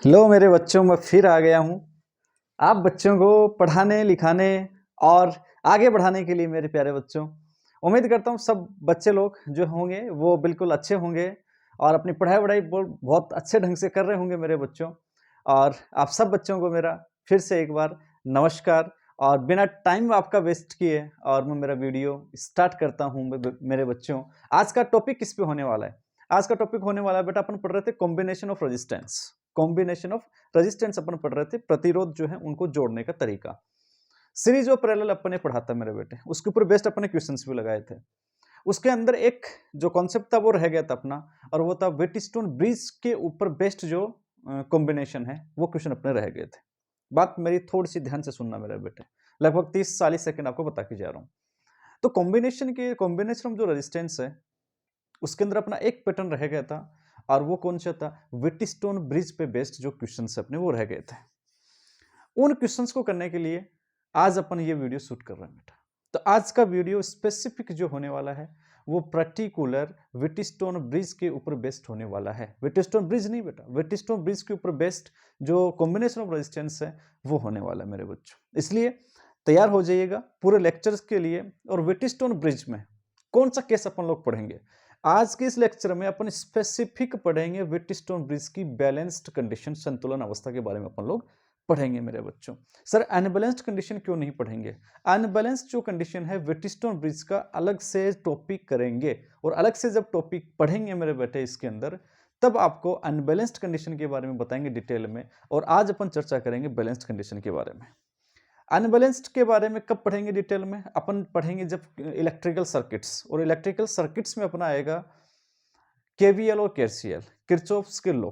लो मेरे बच्चों, मैं फिर आ गया हूँ आप बच्चों को पढ़ाने लिखाने और आगे बढ़ाने के लिए। मेरे प्यारे बच्चों, उम्मीद करता हूँ सब बच्चे लोग जो होंगे वो बिल्कुल अच्छे होंगे और अपनी पढ़ाई वढ़ाई बहुत अच्छे ढंग से कर रहे होंगे मेरे बच्चों। और आप सब बच्चों को मेरा फिर से एक बार नमस्कार। और बिना टाइम आपका वेस्ट किए और मैं मेरा वीडियो स्टार्ट करता हूँ। मेरे बच्चों, आज का टॉपिक किस पे होने वाला है? आज का टॉपिक होने वाला है बेटा, अपन पढ़ रहे थे combination of resistance. Combination of resistance अपन पढ़ रहे थे, प्रतिरोध जो है उनको जोड़ने का तरीका। सीरीज ऑफ पैरेलल अपन ने पढ़ा था मेरे बेटे, उसके ऊपर बेस्ट अपन ने क्वेश्चंस भी लगाए थे। उसके अंदर एक जो कॉन्सेप्ट था वो रह गया था अपना, और वो था व्हीटस्टोन ब्रिज के ऊपर बेस्ट जो कॉम्बिनेशन है वो क्वेश्चन अपने रह गए थे। बात मेरी थोड़ी सी ध्यान से सुनना मेरे बेटे, लगभग 30-40 सेकंड आपको बता के जा रहा हूँ। तो कॉम्बिनेशन जो रेजिस्टेंस है उसके अंदर अपना एक पैटर्न रह गया था, और वो कौन सा था? व्हीटस्टोन ब्रिज पे बेस्ड जो क्वेश्चंस अपने वो रह गए थे। उन क्वेश्चंस को करने के लिए आज अपन ये वीडियो शूट कर रहे हैं बेटा। तो आज का वीडियो स्पेसिफिक जो होने वाला है वो पर्टिकुलर व्हीटस्टोन ब्रिज के ऊपर बेस्ड होने वाला है। व्हीटस्टोन ब्रिज नहीं बेटा, व्हीटस्टोन ब्रिज के ऊपर बेस्ड जो कॉम्बिनेशन ऑफ रेजिस्टेंस है वो होने वाला है मेरे बच्चों। इसलिए तैयार हो जाइएगा पूरे लेक्चर्स के लिए। और व्हीटस्टोन ब्रिज में कौन सा केस अपन लोग पढ़ेंगे आज के इस लेक्चर में? अपन स्पेसिफिक पढ़ेंगे व्हीटस्टोन ब्रिज की बैलेंस्ड कंडीशन, संतुलन अवस्था के बारे में अपन लोग पढ़ेंगे मेरे बच्चों। सर अनबैलेंस्ड कंडीशन क्यों नहीं पढ़ेंगे? अनबैलेंस्ड जो कंडीशन है व्हीटस्टोन ब्रिज का अलग से टॉपिक करेंगे, और अलग से जब टॉपिक पढ़ेंगे मेरे बेटे इसके अंदर, तब आपको अनबैलेंस्ड कंडीशन के बारे में बताएंगे डिटेल में। और आज अपन चर्चा करेंगे बैलेंस्ड कंडीशन के बारे में। अनबैलेंस्ड के बारे में कब पढ़ेंगे डिटेल में? अपन पढ़ेंगे जब इलेक्ट्रिकल सर्किट्स, और इलेक्ट्रिकल सर्किट्स में अपना आएगा केवीएल और केसीएल, किरचॉफ्स के लॉ,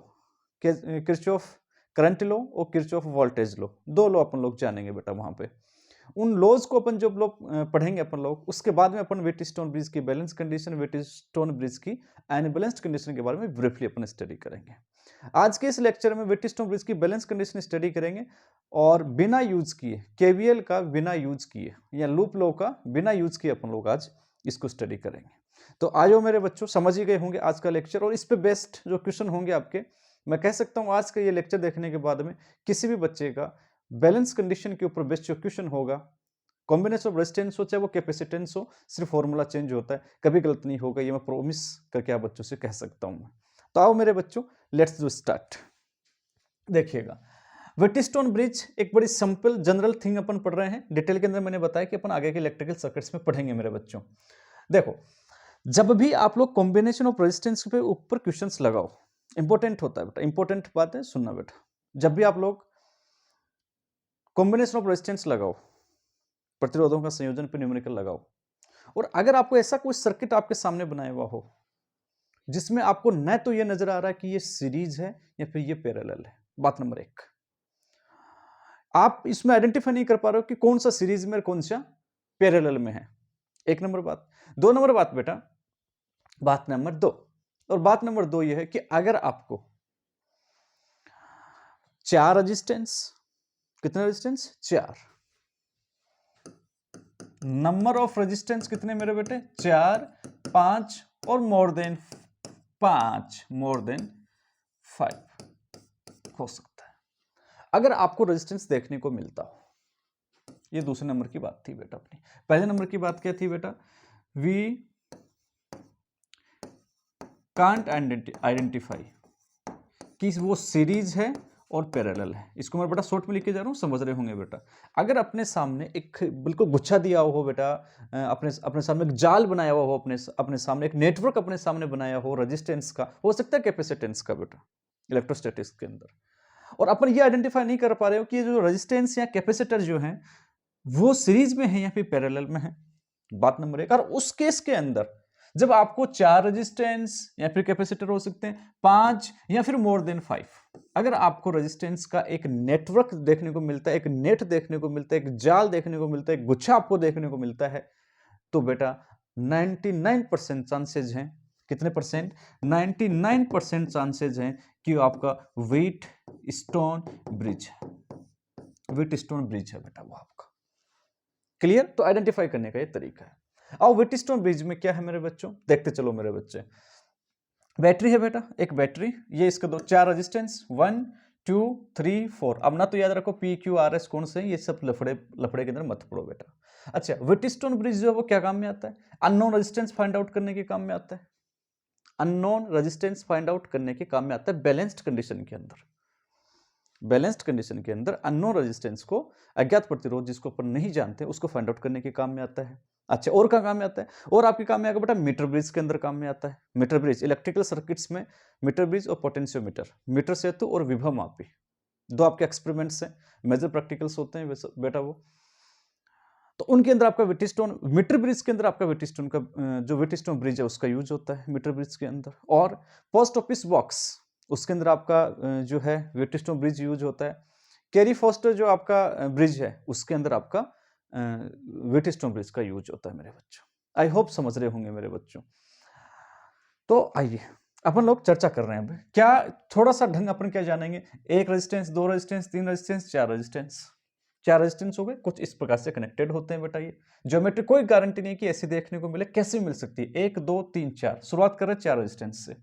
किरचॉफ करंट लॉ और किरचॉफ वोल्टेज लॉ, दो लॉ अपन लोग जानेंगे बेटा वहां पे। उन लॉज को अपन जब लोग पढ़ेंगे अपन लोग, उसके बाद में अपन व्हीटस्टोन ब्रिज की बैलेंस कंडीशन, व्हीटस्टोन ब्रिज की अनबैलेंस्ड कंडीशन के बारे में ब्रीफली अपन स्टडी करेंगे। आज के इस लेक्चर में व्हीटस्टोन ब्रिज की बैलेंस कंडीशन स्टडी करेंगे, और बिना यूज किए केवीएल का, बिना यूज किए या लूप लॉ का बिना यूज किए अपन लोग आज इसको स्टडी करेंगे। तो आयो मेरे बच्चों, समझ ही गए होंगे आज का लेक्चर, और इस पे बेस्ट जो क्वेश्चन होंगे आपके, मैं कह सकता हूं आज का ये लेक्चर देखने के बाद में किसी भी बच्चे का बैलेंस कंडीशन के ऊपर बेस्ट जो क्वेश्चन होगा, कॉम्बिनेशन ऑफ रेजिस्टेंस हो चाहे वो कैपेसिटेंस हो, सिर्फ फॉर्मूला चेंज होता है, कभी गलत नहीं होगा, ये मैं प्रॉमिस करके आप बच्चों से कह सकता हूं। तो आओ मेरे बच्चों, लेट्स डू स्टार्ट। देखिएगा, व्हीटस्टोन ब्रिज एक बड़ी सिंपल जनरल थिंग अपन पढ़ रहे हैं। डिटेल के अंदर मैंने बताया कि अपन आगे के इलेक्ट्रिकल सर्किट्स में पढ़ेंगे मेरे बच्चों। देखो, जब भी आप लोग कॉम्बिनेशन ऑफ रेजिस्टेंस पे ऊपर क्वेश्चंस लगाओ, इंपॉर्टेंट होता है बेटा, इंपॉर्टेंट बात है, सुनना बेटा। जब भी आप लोग कॉम्बिनेशन ऑफ रेजिस्टेंस लगाओ, प्रतिरोधों का संयोजन पे न्यूमेरिकल लगाओ, और अगर आपको ऐसा कोई सर्किट आपके सामने बनाया हुआ हो जिसमें आपको न तो ये नजर आ रहा है कि ये सीरीज है या फिर ये पैरेलल है, बात नंबर एक, आप इसमें आइडेंटिफाई नहीं कर पा रहे हो कि कौन सा सीरीज में और कौन सा पैरेलल में है, एक नंबर बात। दो नंबर बात बेटा, बात नंबर दो, और बात नंबर दो ये है कि अगर आपको चार रेजिस्टेंस, कितने रेजिस्टेंस? चार, नंबर ऑफ रेजिस्टेंस कितने मेरे बेटे? चार, पांच और मोर देन पांच, मोर देन 5 हो सकता है अगर आपको रेजिस्टेंस देखने को मिलता हो। ये दूसरे नंबर की बात थी बेटा अपनी। पहले नंबर की बात क्या थी बेटा? वी कांट आइडेंटिफाई कि वो सीरीज है और पैरेलल है। इसको मैं बेटा शॉर्ट में लिख के जा रहा हूं, समझ रहे होंगे बेटा। अगर अपने सामने एक बिल्कुल गुच्छा दिया हो बेटा, अपने सामने एक जाल बनाया हुआ हो, अपने सामने एक नेटवर्क अपने सामने बनाया हो रेजिस्टेंस का, हो सकता है कैपेसिटेंस का बेटा, इलेक्ट्रोस्टैटिक्स के अंदर, और अपन ये आइडेंटिफाई नहीं कर पा रहे हो कि जो रेजिस्टेंस या कैपेसिटर जो है वो सीरीज में है या फिर पैरेलल में है, बात नंबर एक। और उस केस के अंदर जब आपको चार रेजिस्टेंस या फिर कैपेसिटर हो सकते हैं, पांच या फिर मोर देन 5, अगर आपको रेजिस्टेंस का एक नेटवर्क देखने को मिलता है, एक नेट देखने को मिलता है, एक जाल देखने को मिलता है, एक गुच्छा आपको देखने को मिलता है, तो बेटा 99% चांसेज हैं, कितने परसेंट? 99% चांसेज हैं कि आपका व्हीट स्टोन ब्रिज है, व्हीट स्टोन ब्रिज है बेटा वो आपका। क्लियर? तो आइडेंटिफाई करने का ये तरीका है। अब व्हीटस्टोन ब्रिज में क्या है मेरे बच्चों, देखते चलो मेरे बच्चे। बैटरी है बेटा, एक बैटरी, ये इसका दो चार रेजिस्टेंस 1 2 3 4। अब ना तो याद रखो पी क्यू आर एस कौन से हैं, ये सब लफड़े के अंदर मत पड़ो बेटा। अच्छा, व्हिटस्टोन ब्रिज जो है वो क्या काम में आता है? अननोन रेजिस्टेंस फाइंड आउट करने के काम में आता है। अननोन रेजिस्टेंस फाइंड आउट करने के काम में आता है बैलेंस्ड कंडीशन के अंदर। बैलेंस्ड कंडीशन के अंदर अननोन रेजिस्टेंस को, अज्ञात प्रतिरोध जिसको अपन नहीं जानते, उसको फाइंड आउट करने के काम में आता है। अच्छा, और क्या काम में आता है? और आपके काम में आएगा बेटा मीटर ब्रिज के अंदर काम में आता है। मीटर ब्रिज इलेक्ट्रिकल सर्किट्स में मीटर ब्रिज और पोटेंशियोमीटर, मीटर सेतु और विभव मापी, दो आपके एक्सपेरिमेंट्स हैं, मेजर प्रैक्टिकल्स होते हैं बेटा वो। तो उनके अंदर आपका व्हिटस्टोन, मीटर ब्रिज के अंदर आपका व्हिटस्टोन का जो व्हिटस्टोन ब्रिज है उसका यूज होता है मीटर ब्रिज के अंदर। और पोस्ट ऑफिस बॉक्स, उसके अंदर आपका जो है व्हिटस्टोन ब्रिज यूज होता है। कैरी फॉस्टर जो आपका ब्रिज है उसके अंदर आपका व्हिटस्टोन ब्रिज का यूज होता है मेरे बच्चों। आई होप समझ रहे होंगे मेरे बच्चों। तो आइए अपन लोग चर्चा कर रहे हैं अब क्या, थोड़ा सा ढंग अपन क्या जानेंगे। एक रेजिस्टेंस, दो रेजिस्टेंस, तीन रेजिस्टेंस, चार रेजिस्टेंस। चार रेजिस्टेंस हो गए, कुछ इस प्रकार से कनेक्टेड होते हैं बेटा। ये ज्योमेट्री कोई गारंटी नहीं कि ऐसी देखने को मिले, कैसे मिल सकती है? 1 2 3 4। शुरुआत कर रहे हैं चार रेजिस्टेंस से।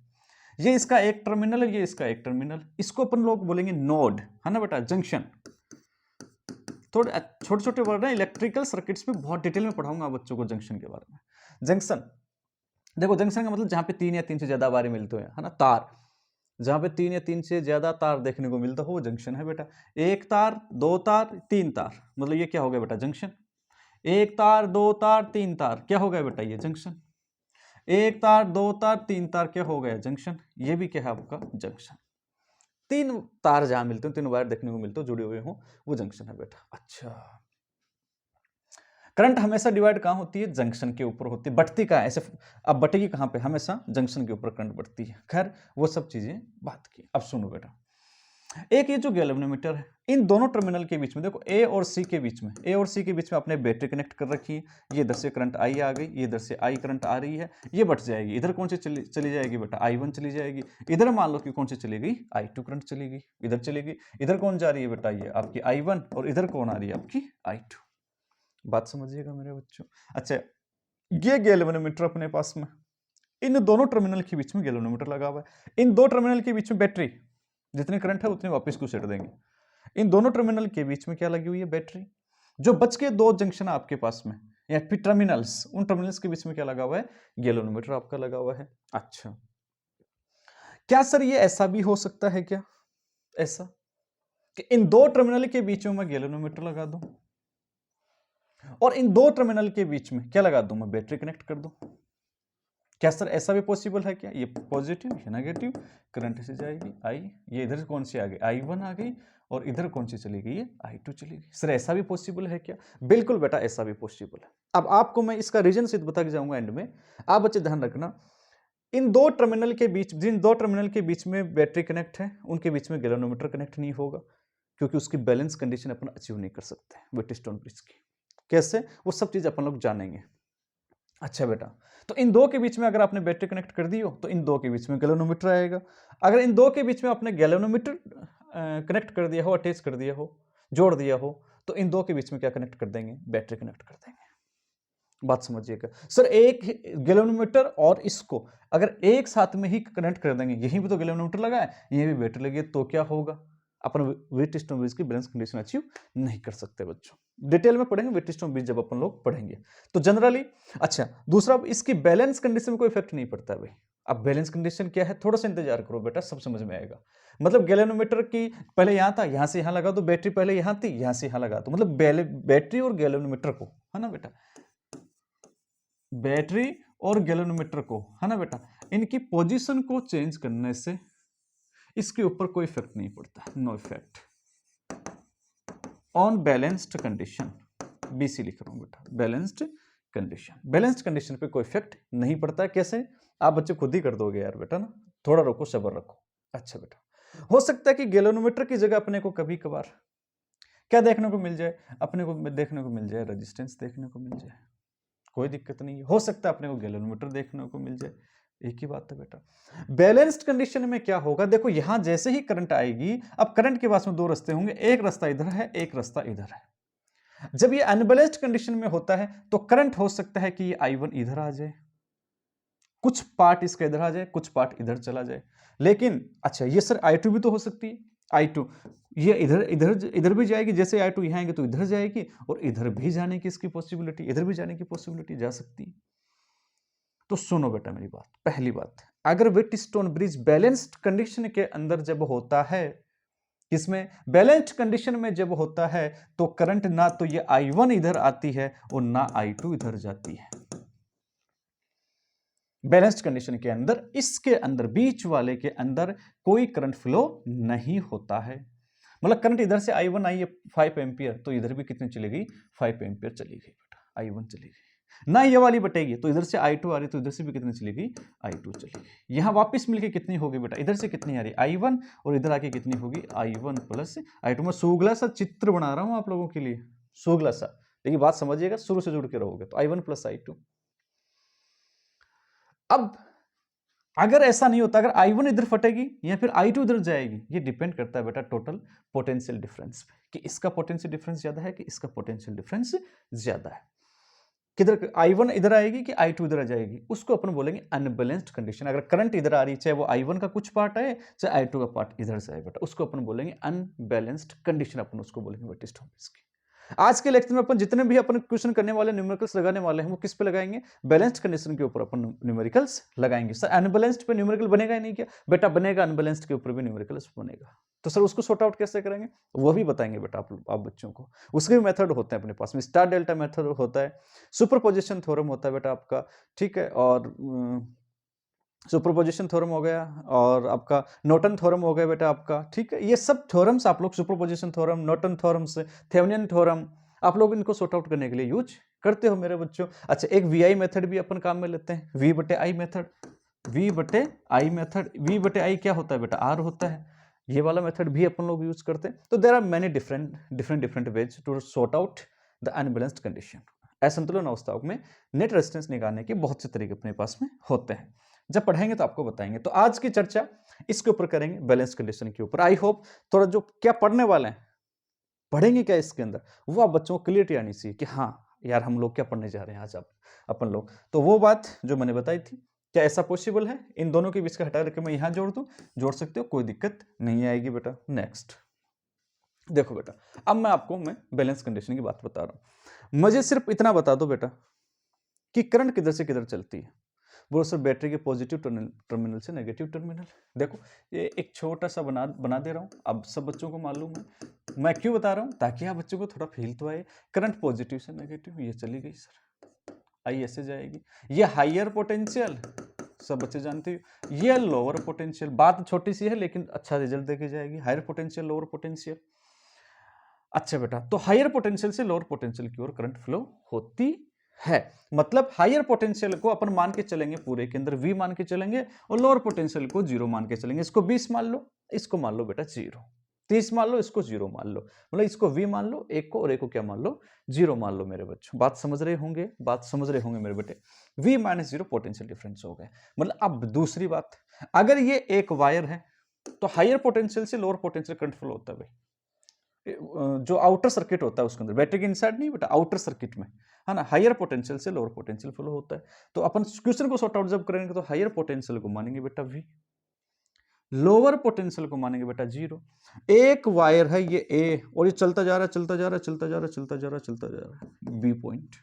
ये इसका एक टर्मिनल है, ये इसका एक टर्मिनल। इसको अपन लोग बोलेंगे नोड, है ना बेटा, जंक्शन। थोड़े छोटे छोटे वर्ड है, इलेक्ट्रिकल सर्किट्स में बहुत डिटेल में पढ़ाऊंगा बच्चों को जंक्शन के बारे में। जंक्शन, देखो जंक्शन का मतलब जहां पे 3 या 3 से ज्यादा वारे मिलते हैं, है ना। तार, जहां पे 3 या 3 से ज्यादा तार देखने को मिलता हो वो जंक्शन है बेटा। एक तार, दो तार, तीन तार, मतलब ये क्या हो गया बेटा? जंक्शन। एक तार, दो तार, तीन तार, क्या हो गया बेटा? ये जंक्शन। एक तार, दो तार, तीन तार, क्या हो गया? जंक्शन। ये भी क्या है आपका? जंक्शन। तीन तार जहां मिलते हैं, तीन वायर देखने को मिलते हो, जुड़े हुए हो, वो जंक्शन है बेटा। अच्छा, करंट हमेशा डिवाइड कहां होती है? जंक्शन के ऊपर होती है। बढ़ती कहां है ऐसे? अब बटेगी कहां पे? हमेशा जंक्शन के ऊपर करंट बढ़ती है। खैर वो सब चीजें बात की। अब सुनो बेटा, एक ये जो गैल्वेनोमीटर है, इन दोनों टर्मिनल के बीच में देखो, ए और सी के बीच में, ए और सी के बीच में आपने बैटरी कनेक्ट कर रखी है। ये इधर से करंट आई आ गई, ये इधर से आई करंट आ रही है, ये बढ़ जाएगी। इधर कौन सी चली जाएगी बेटा? I1 चली जाएगी। इधर मान लो कि कौन सी चली गई? I2 करंट चली गई, इधर चलेगी। इधर कौन जा रही है बेटा? ये आपकी I1, और इधर कौन आ रही है? आपकी I2। बात समझिएगा मेरे बच्चों। अच्छा, ये गैल्वेनोमीटर अपने पास में, इन दोनों टर्मिनल के बीच में गैल्वेनोमीटर लगा हुआ है। इन दो टर्मिनल के बीच में बैटरी, जितनी करंट है उतनी वापस को सेट देंगे। इन दोनों टर्मिनल के बीच में क्या लगी हुई है? बैटरी। जो बच के दो जंक्शन आपके पास में या फिर टर्मिनल्स, उन टर्मिनल्स के बीच में क्या लगा हुआ है? गैल्वेनोमीटर आपका लगा हुआ है। अच्छा, क्या सर ये ऐसा भी हो सकता है क्या, ऐसा कि इन दो टर्मिनल के बीच में मैं गैल्वेनोमीटर लगा दूं और इन दो टर्मिनल के बीच में क्या लगा दूं? मैं बैटरी कनेक्ट कर दूं? क्या सर ऐसा भी पॉसिबल है क्या? ये पॉजिटिव, ये नेगेटिव, करंट से जाएगी आई, ये इधर कौन सी आ गई? I1 आ गई, और इधर कौन सी चली गई? ये I2 चली गई। सर ऐसा भी पॉसिबल है क्या? बिल्कुल बेटा, ऐसा भी पॉसिबल है। अब आपको मैं इसका रीजन सिद्ध बता के जाऊंगा एंड में। आप बच्चे ध्यान रखना, इन दो टर्मिनल के बीच, जिन दो टर्मिनल के बीच में बैटरी कनेक्ट है, उनके बीच में गैल्वेनोमीटर कनेक्ट नहीं होगा, क्योंकि उसकी बैलेंस कंडीशन अपन अचीव नहीं कर सकते व्हिटस्टोन ब्रिज की। कैसे? वो सब चीज अपन लोग जानेंगे। अच्छा बेटा, तो इन दो के बीच में अगर आपने बैटरी कनेक्ट कर दी हो तो इन दो के बीच में गैल्वेनोमीटर आएगा। अगर इन दो के बीच में आपने गैल्वेनोमीटर कनेक्ट कर दिया हो, अटैच कर दिया हो, जोड़ दिया हो, तो इन दो के बीच में क्या कनेक्ट कर देंगे? बैटरी कनेक्ट कर देंगे। बात समझिएगा सर, एक गैल्वेनोमीटर और इसको अगर एक साथ में ही कनेक्ट कर देंगे, यहीं भी तो गैल्वेनोमीटर लगा है, यहीं भी बैटरी लगी है, तो क्या होगा? अपन व्हिटस्टोन ब्रिज की बैलेंस कंडीशन अचीव नहीं कर सकते बच्चों। डिटेल में पढ़ेंगे व्हिटस्टोन ब्रिज जब अपन लोग पढ़ेंगे तो जनरली। अच्छा, दूसरा, इसकी बैलेंस कंडीशन में कोई इफेक्ट नहीं पड़ता भाई। अब बैलेंस कंडीशन क्या है, थोड़ा सा इंतजार करो बेटा, सब समझ में आएगा। मतलब गैल्वेनोमीटर की पहले यहां था, यहां से यहां लगा दो, बैटरी पहले यहां थी, यहां से यहां लगा दो, मतलब बैटरी और गैल्वेनोमीटर को, है ना बेटा, बैटरी और गैल्वेनोमीटर को, है ना बेटा, इनकी पोजीशन को चेंज करने से इसके ऊपर कोई इफेक्ट नहीं पड़ता, no effect on balanced condition. BC लिख रहा हूं बेटा, बैलेंस्ड कंडीशन। बैलेंस्ड कंडीशन पे कोई इफेक्ट नहीं पड़ता है। कैसे? आप बच्चे खुद ही कर दोगे यार बेटा ना, थोड़ा रुको, सब्र रखो। अच्छा बेटा, हो सकता है कि गैल्वेनोमीटर की जगह अपने को कभी कभार क्या देखने को मिल जाए? अपने को देखने को मिल जाए रेजिस्टेंस देखने को मिल जाए, कोई दिक्कत नहीं है। हो सकता है अपने को गैल्वेनोमीटर देखने को मिल जाए, एक ही बात है बेटा। बैलेंस्ड कंडीशन में क्या होगा? देखो यहां जैसे ही करंट आएगी, अब करंट के पास में दो रास्ते होंगे, एक रास्ता इधर है, एक रास्ता इधर है। जब ये अनबैलेंस्ड कंडीशन में होता है तो करंट हो सकता है कि ये I1 इधर आ जाए, कुछ पार्ट इसका इधर आ जाए, कुछ पार्ट इधर चला जाए। लेकिन अच्छा, ये सर I2 भी तो हो सकती है, I2 ये इधर इधर इधर भी जाएगी, जैसे I2 यहाँ आएंगे तो इधर जाएगी और इधर भी जाने की इसकी पॉसिबिलिटी, इधर भी जाने की पॉसिबिलिटी जा सकती है। तो सुनो बेटा मेरी बात, पहली बात, अगर व्हीटस्टोन ब्रिज बैलेंस्ड कंडीशन के अंदर जब होता है, किसमें, बैलेंस्ड कंडीशन में जब होता है, तो करंट ना तो ये I1 इधर आती है और ना I2 इधर जाती है। बैलेंस्ड कंडीशन के अंदर, इसके अंदर बीच वाले के अंदर कोई करंट फ्लो नहीं होता है। मतलब करंट इधर से I1 आई है 5 एम्पियर, तो इधर भी कितनी चलेगी, 5 एम्पियर चली गई बेटा, I1 चली गई ना, ये वाली बटेगी, तो इधर से I2 आ रही, तो इधर से भी कितनी चलेगी, I2 चली गई। यहां वापस मिलके कितनी होगी बेटा, इधर से कितनी आ रही, I1, और इधर आके कितनी होगी, I1 प्लस I2। मैं सुगला सा चित्र बना रहा हूं आप लोगों के लिए, सुगला सा, लेकिन बात समझिएगा, शुरू से जुड़ के रहोगे, तो I1 प्लस I2। अब अगर ऐसा नहीं होता, अगर I1 इधर फटेगी या फिर I2 इधर जाएगी, ये डिपेंड करता है बेटा टोटल पोटेंशियल डिफरेंस पे, कि इसका पोटेंशियल डिफरेंस ज्यादा है कि इसका पोटेंशियल डिफरेंस ज्यादा है। किधर I1 इधर आएगी कि I2 इधर आ जाएगी, उसको अपन बोलेंगे अनबैलेंस्ड कंडीशन। अगर करंट इधर आ रही, चाहे वो I1 का कुछ पार्ट है, चाहे I2 का पार्ट इधर से आए बेटा, उसको अपन बोलेंगे अनबैलेंस्ड कंडीशन, अपन उसको बोलेंगे व्हीटस्टोन ब्रिज की। आज के लेक्चर में अपन जितने भी अपन क्वेश्चन करने वाले, न्यूमेरिकल्स लगाने वाले हैं, वो किस पे लगाएंगे, बैलेंस्ड कंडीशन के ऊपर अपन न्यूमेरिकल्स लगाएंगे। सर अनबैलेंस्ड पे न्यूमेरिकल बनेगा ही नहीं क्या, बेटा बनेगा, अनबैलेंस्ड के ऊपर भी न्यूमेरिकल्स बनेगा। तो सर उसको सॉर्ट आउट कैसे करेंगे, वो भी बताएंगे बेटा आप बच्चों को। उसके भी मेथड होते हैं अपने पास में, स्टार डेल्टा मेथड होता है, सुपरपोजिशन थ्योरम होता है बेटा आपका, ठीक है, और सुपरपोजिशन थ्योरम हो गया, और आपका नॉर्टन थ्योरम हो गया बेटा आपका, ठीक है। ये सब थ्योरम्स आप लोग, superposition theorem, Norton theorems, Thevenin theorem, आप लोग इनको सॉर्ट आउट करने के लिए यूज करते हो मेरे बच्चों। अच्छा, एक VI मेथड भी अपन काम में लेते हैं, V बटे आई मेथड, V बटे आई मेथड, V बटे आई क्या होता है बेटा, R होता है, ये वाला मेथड भी अपन लोग यूज करते हैं। तो there are many different ways to sort out the unbalanced condition. असंतुलन अवस्थाओं में नेट रेजिस्टेंस निकालने के बहुत से तरीके अपने पास में होते हैं, जब पढ़ेंगे तो आपको बताएंगे। तो आज की चर्चा इसके ऊपर करेंगे, बैलेंस कंडीशन के ऊपर। आई होप थोड़ा जो क्या पढ़ने वाले हैं, पढ़ेंगे क्या इसके अंदर, वो आप बच्चों को क्लियरिटी आनी चाहिए कि हाँ यार हम लोग क्या पढ़ने जा रहे हैं आज अपन लोग। तो वो बात जो मैंने बताई थी, क्या ऐसा पॉसिबल है इन दोनों के बीच का हटा करके मैं यहां जोड़ दूं, जोड़ सकते हो, कोई दिक्कत नहीं आएगी बेटा। नेक्स्ट देखो बेटा, अब मैं बैलेंस कंडीशन की बात बता रहा हूं। मुझे सिर्फ इतना बता दो बेटा कि करंट किधर से किधर चलती है। बोलो सर बैटरी के पॉजिटिव टर्मिनल से नेगेटिव टर्मिनल। देखो ये एक छोटा सा बना दे रहा हूँ, अब सब बच्चों को मालूम है, मैं क्यों बता रहा हूँ, ताकि आप बच्चों को थोड़ा फील तो आए। करंट पॉजिटिव से नेगेटिव, ये चली गई सर, आई ऐसे जाएगी। ये हाइयर पोटेंशियल, सब बच्चे जानते हो, ये लोअर पोटेंशियल, बात छोटी सी है लेकिन अच्छा रिजल्ट देके जाएगी। Higher potential, lower potential. अच्छा बेटा, तो हायर पोटेंशियल से लोअर पोटेंशियल की ओर करंट फ्लो होती है। मतलब हायर पोटेंशियल को अपन मान के चलेंगे पूरे के अंदर V मान के चलेंगे, और लोअर पोटेंशियल को 0 मान के चलेंगे। इसको 20 मान लो, इसको मान लो बेटा 0, 30 मान लो, इसको 0 मान लो, मतलब इसको V मान लो एक को, और एक को क्या मान लो, 0 मान लो मेरे बच्चों। बात समझ रहे होंगे, बात समझ रहे होंगे मेरे बेटे। V माइनस 0 पोटेंशियल डिफरेंस हो गए। मतलब अब दूसरी बात, अगर ये एक वायर है तो हायर पोटेंशियल से लोअर पोटेंशियल करंट फ्लो होता है भाई, जो आउटर सर्किट होता है उसके अंदर, बैटरी के इनसाइड नहीं बेटा, आउटर सर्किट में, है ना, हायर पोटेंशियल से लोअर पोटेंशियल फ्लो होता है। तो अपन क्वेश्चन को सॉर्ट आउट जब करेंगे तो हायर पोटेंशियल को मानेंगे बेटा V, लोअर पोटेंशियल को मानेंगे बेटा 0। एक वायर है ये A, और ये चलता जा रहा है, चलता जा रहा है, चलता जा रहा है, चलता जा रहा है, चलता जा रहा है B पॉइंट।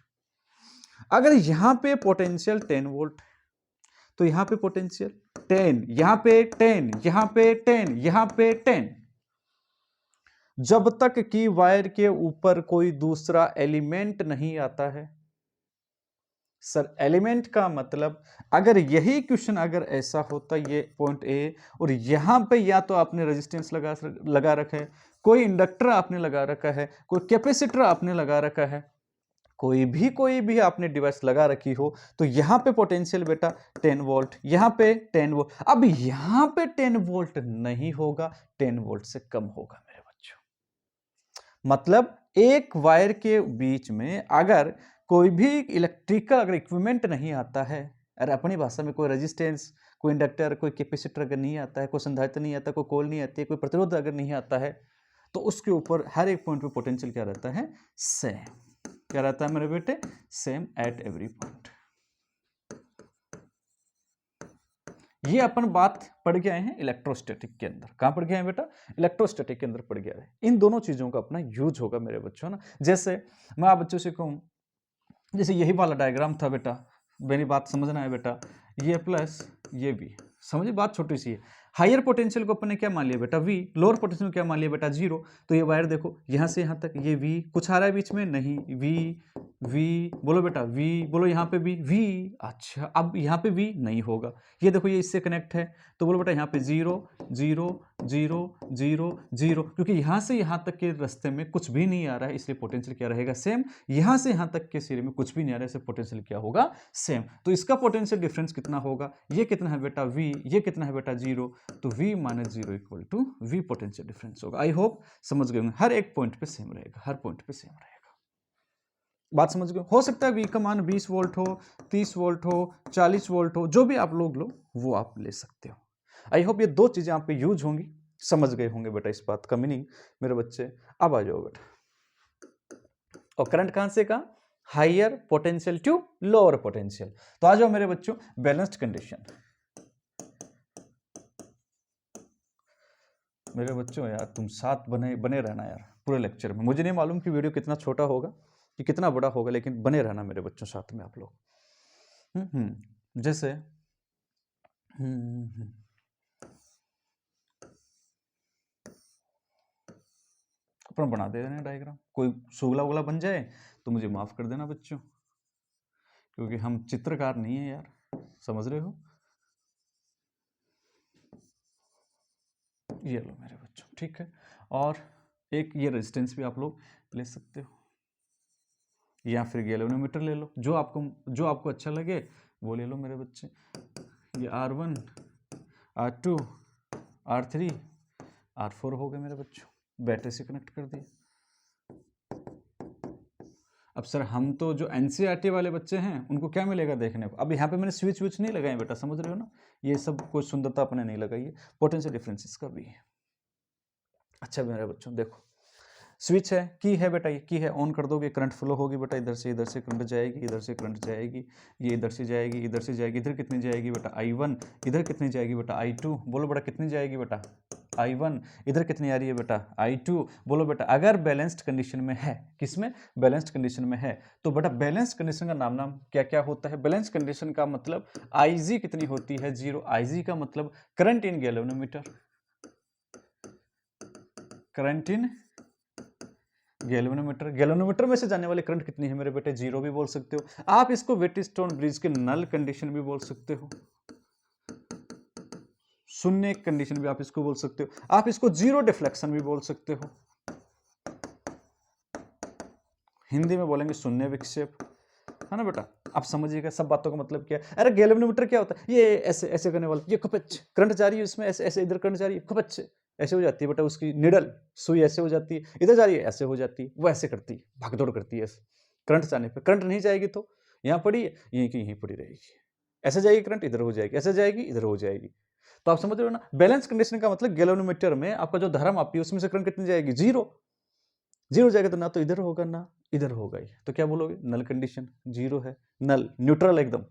अगर यहां पे पोटेंशियल 10 वोल्ट, तो यहां पे पोटेंशियल 10, यहां पे 10, यहां पे 10, यहां पे 10, जब तक कि वायर के ऊपर कोई दूसरा एलिमेंट नहीं आता है। सर एलिमेंट का मतलब, अगर यही क्वेश्चन अगर ऐसा होता, ये पॉइंट ए, और यहां पे या तो आपने रेजिस्टेंस लगा रखा है, कोई इंडक्टर आपने लगा रखा है, कोई कैपेसिटर आपने लगा रखा है, कोई भी आपने डिवाइस लगा रखी हो, तो यहां पे पोटेंशियल बेटा 10 वोल्ट, यहां पे 10 वोल्ट। अब यहां पे 10 वोल्ट नहीं होगा, 10 वोल्ट से कम होगा मेरे बच्चों। मतलब एक वायर के बीच में अगर कोई भी इलेक्ट्रिकल अगर इक्विपमेंट नहीं आता है, अरे अपनी भाषा में कोई रेजिस्टेंस, कोई इंडक्टर, कोई कैपेसिटर अगर नहीं आता है, कोई संधारित्र नहीं आता, कोई कोल नहीं आती है, कोई प्रतिरोध अगर नहीं आता है, तो उसके ऊपर हर एक पॉइंट पे पोटेंशियल क्या रहता है, सेम। क्या रहता है मेरे बेटे, सेम एट एवरी पॉइंट। ये अपन बात पढ़ के आए हैं इलेक्ट्रोस्टैटिक के अंदर। कहाँ पढ़ के आए हैं बेटा? इलेक्ट्रोस्टैटिक के अंदर पढ़ के आए हैं। इन दोनों चीजों का अपना यूज होगा मेरे बच्चों ना। जैसे मैं आप बच्चों से कहूँ, जैसे यही वाला डायग्राम था बेटा, मेरी बात समझना है बेटा, ये प्लस ये भी, समझिए बात छोटी सी है। हायर पोटेंशियल को अपन ने क्या मान लिया बेटा? V। लोअर पोटेंशियल को क्या मान लिया बेटा? 0। तो ये वायर देखो यहाँ से यहाँ तक, ये V कुछ आ रहा है बीच में? नहीं। V बोलो बेटा, V बोलो, यहाँ पे भी V। अच्छा, अब यहाँ पे V नहीं होगा। ये देखो ये इससे कनेक्ट है, तो बोलो बेटा यहाँ पे 0 0 0 0 0, क्योंकि यहाँ से यहाँ तक के रास्ते में कुछ भी नहीं आ रहा है, इसलिए पोटेंशियल क्या रहेगा? सेम। यहाँ से यहाँ तक के सिरे में कुछ भी नहीं आ रहा है, इसलिए पोटेंशियल क्या होगा? सेम। तो इसका पोटेंशियल डिफरेंस कितना होगा? ये कितना है बेटा? V। ये कितना है बेटा? 0। तो V minus 0 equal to V potential difference होगा। आई होप समझ गए होंगे, हर एक पॉइंट पे सेम रहेगा, हर पॉइंट पे सेम रहेगा। बात समझ गए? हो सकता है V का मान 20 वोल्ट हो, 30 वोल्ट हो, 40 वोल्ट हो, जो भी आप लोग लो वो आप ले सकते हो। आई होप ये दो चीजें आप पे यूज होंगी, समझ गए होंगे बेटा इस बात का मीनिंग मेरे बच्चे। अब आ जाओ बेटा, और करंट कहां से कहा? Higher potential to lower potential. तो आ जाओ मेरे बच्चों, बैलेंस्ड कंडीशन। मेरे बच्चों यार तुम साथ बने बने रहना यार पूरे लेक्चर में। मुझे नहीं मालूम कि वीडियो कितना छोटा होगा कि कितना बड़ा होगा, लेकिन बने रहना मेरे बच्चों साथ में आप लोग। जैसे अपन बना दे रहे हैं डायग्राम, कोई सुगला उगला बन जाए तो मुझे माफ कर देना बच्चों, क्योंकि हम चित्रकार नहीं है यार, समझ रहे हो? ये लो मेरे बच्चों, ठीक है। और एक ये रेजिस्टेंस भी आप लोग ले सकते हो, या फिर गैल्वेनोमीटर ले लो, जो आपको अच्छा लगे वो ले लो मेरे बच्चे। ये R1 R2 R3 R4 हो गए मेरे बच्चों, बैटरी से कनेक्ट कर दिए। अब सर हम तो जो NCERT वाले बच्चे हैं उनको क्या मिलेगा देखने को? अब यहाँ पे मैंने स्विच नहीं लगाए बेटा, समझ रहे हो ना? ये सब कोई सुंदरता अपने नहीं लगाई है, पोटेंशियल डिफरेंसेस का भी है। अच्छा मेरे बच्चों देखो, स्विच है, की है बेटा, ये की है, ऑन कर दोगे करंट फ्लो होगी बेटा, इधर से करंट जाएगी, इधर से करंट जाएगी, ये इधर से जाएगी, इधर से जाएगी, इधर कितनी जाएगी बेटा? I1। इधर कितनी जाएगी बेटा? I2। बोलो बेटा कितनी जाएगी बेटा? I1। इधर कितनी आ रही है बेटा? I2। बोलो बेटा अगर बैलेंस्ड कंडीशन में है, किसमें? बैलेंस्ड कंडीशन में है, तो बेटा बैलेंस्ड कंडीशन का नाम क्या क्या होता है? बैलेंस्ड कंडीशन का मतलब IG कितनी होती है? 0। IG का मतलब current in galvanometer, current in galvanometer में से जाने वाली करंट कितनी है मेरे बेटे? 0 भी बोल सकते हो आप। इसको व्हीटस्टोन ब्रिज के नल कंडीशन भी बोल सकते हो, शून्य कंडीशन भी आप इसको बोल सकते हो। आप इसको जीरो डिफ्लेक्शन भी बोल सकते हो, हिंदी में बोलेंगे शून्य विक्षेप, है ना बेटा? आप समझिएगा सब बातों का मतलब क्या है। अरे गैल्वेनोमीटर क्या होता है? ये ऐसे ऐसे करने वाला, ये खपच करंट जा रही है इसमें, ऐसे ऐसे इधर करंट जा रही है, खपच ऐसे हो जाती है बेटा, उसकी निडल सुई ऐसे हो जाती है, इधर जा रही है ऐसे हो जाती है, वो ऐसे करती है, भागदौड़ करती है ऐसे। करंट जाने पे करंट नहीं जाएगी तो यहाँ पड़ी है, यहीं की यहीं पड़ी रहेगी, ऐसे जाएगी करंट, इधर हो जाएगी, ऐसे जाएगी इधर हो जाएगी। तो आप समझ रहे हो ना? बैलेंस कंडीशन का मतलब गैल्वेनोमीटर में आपका जो धर्म आपकी उसमें से करंट कितनी जाएगी? 0। 0 जाएगा तो ना तो इधर होगा ना इधर होगा ही, तो क्या बोलोगे? नल कंडीशन, 0 है, नल न्यूट्रल एकदम,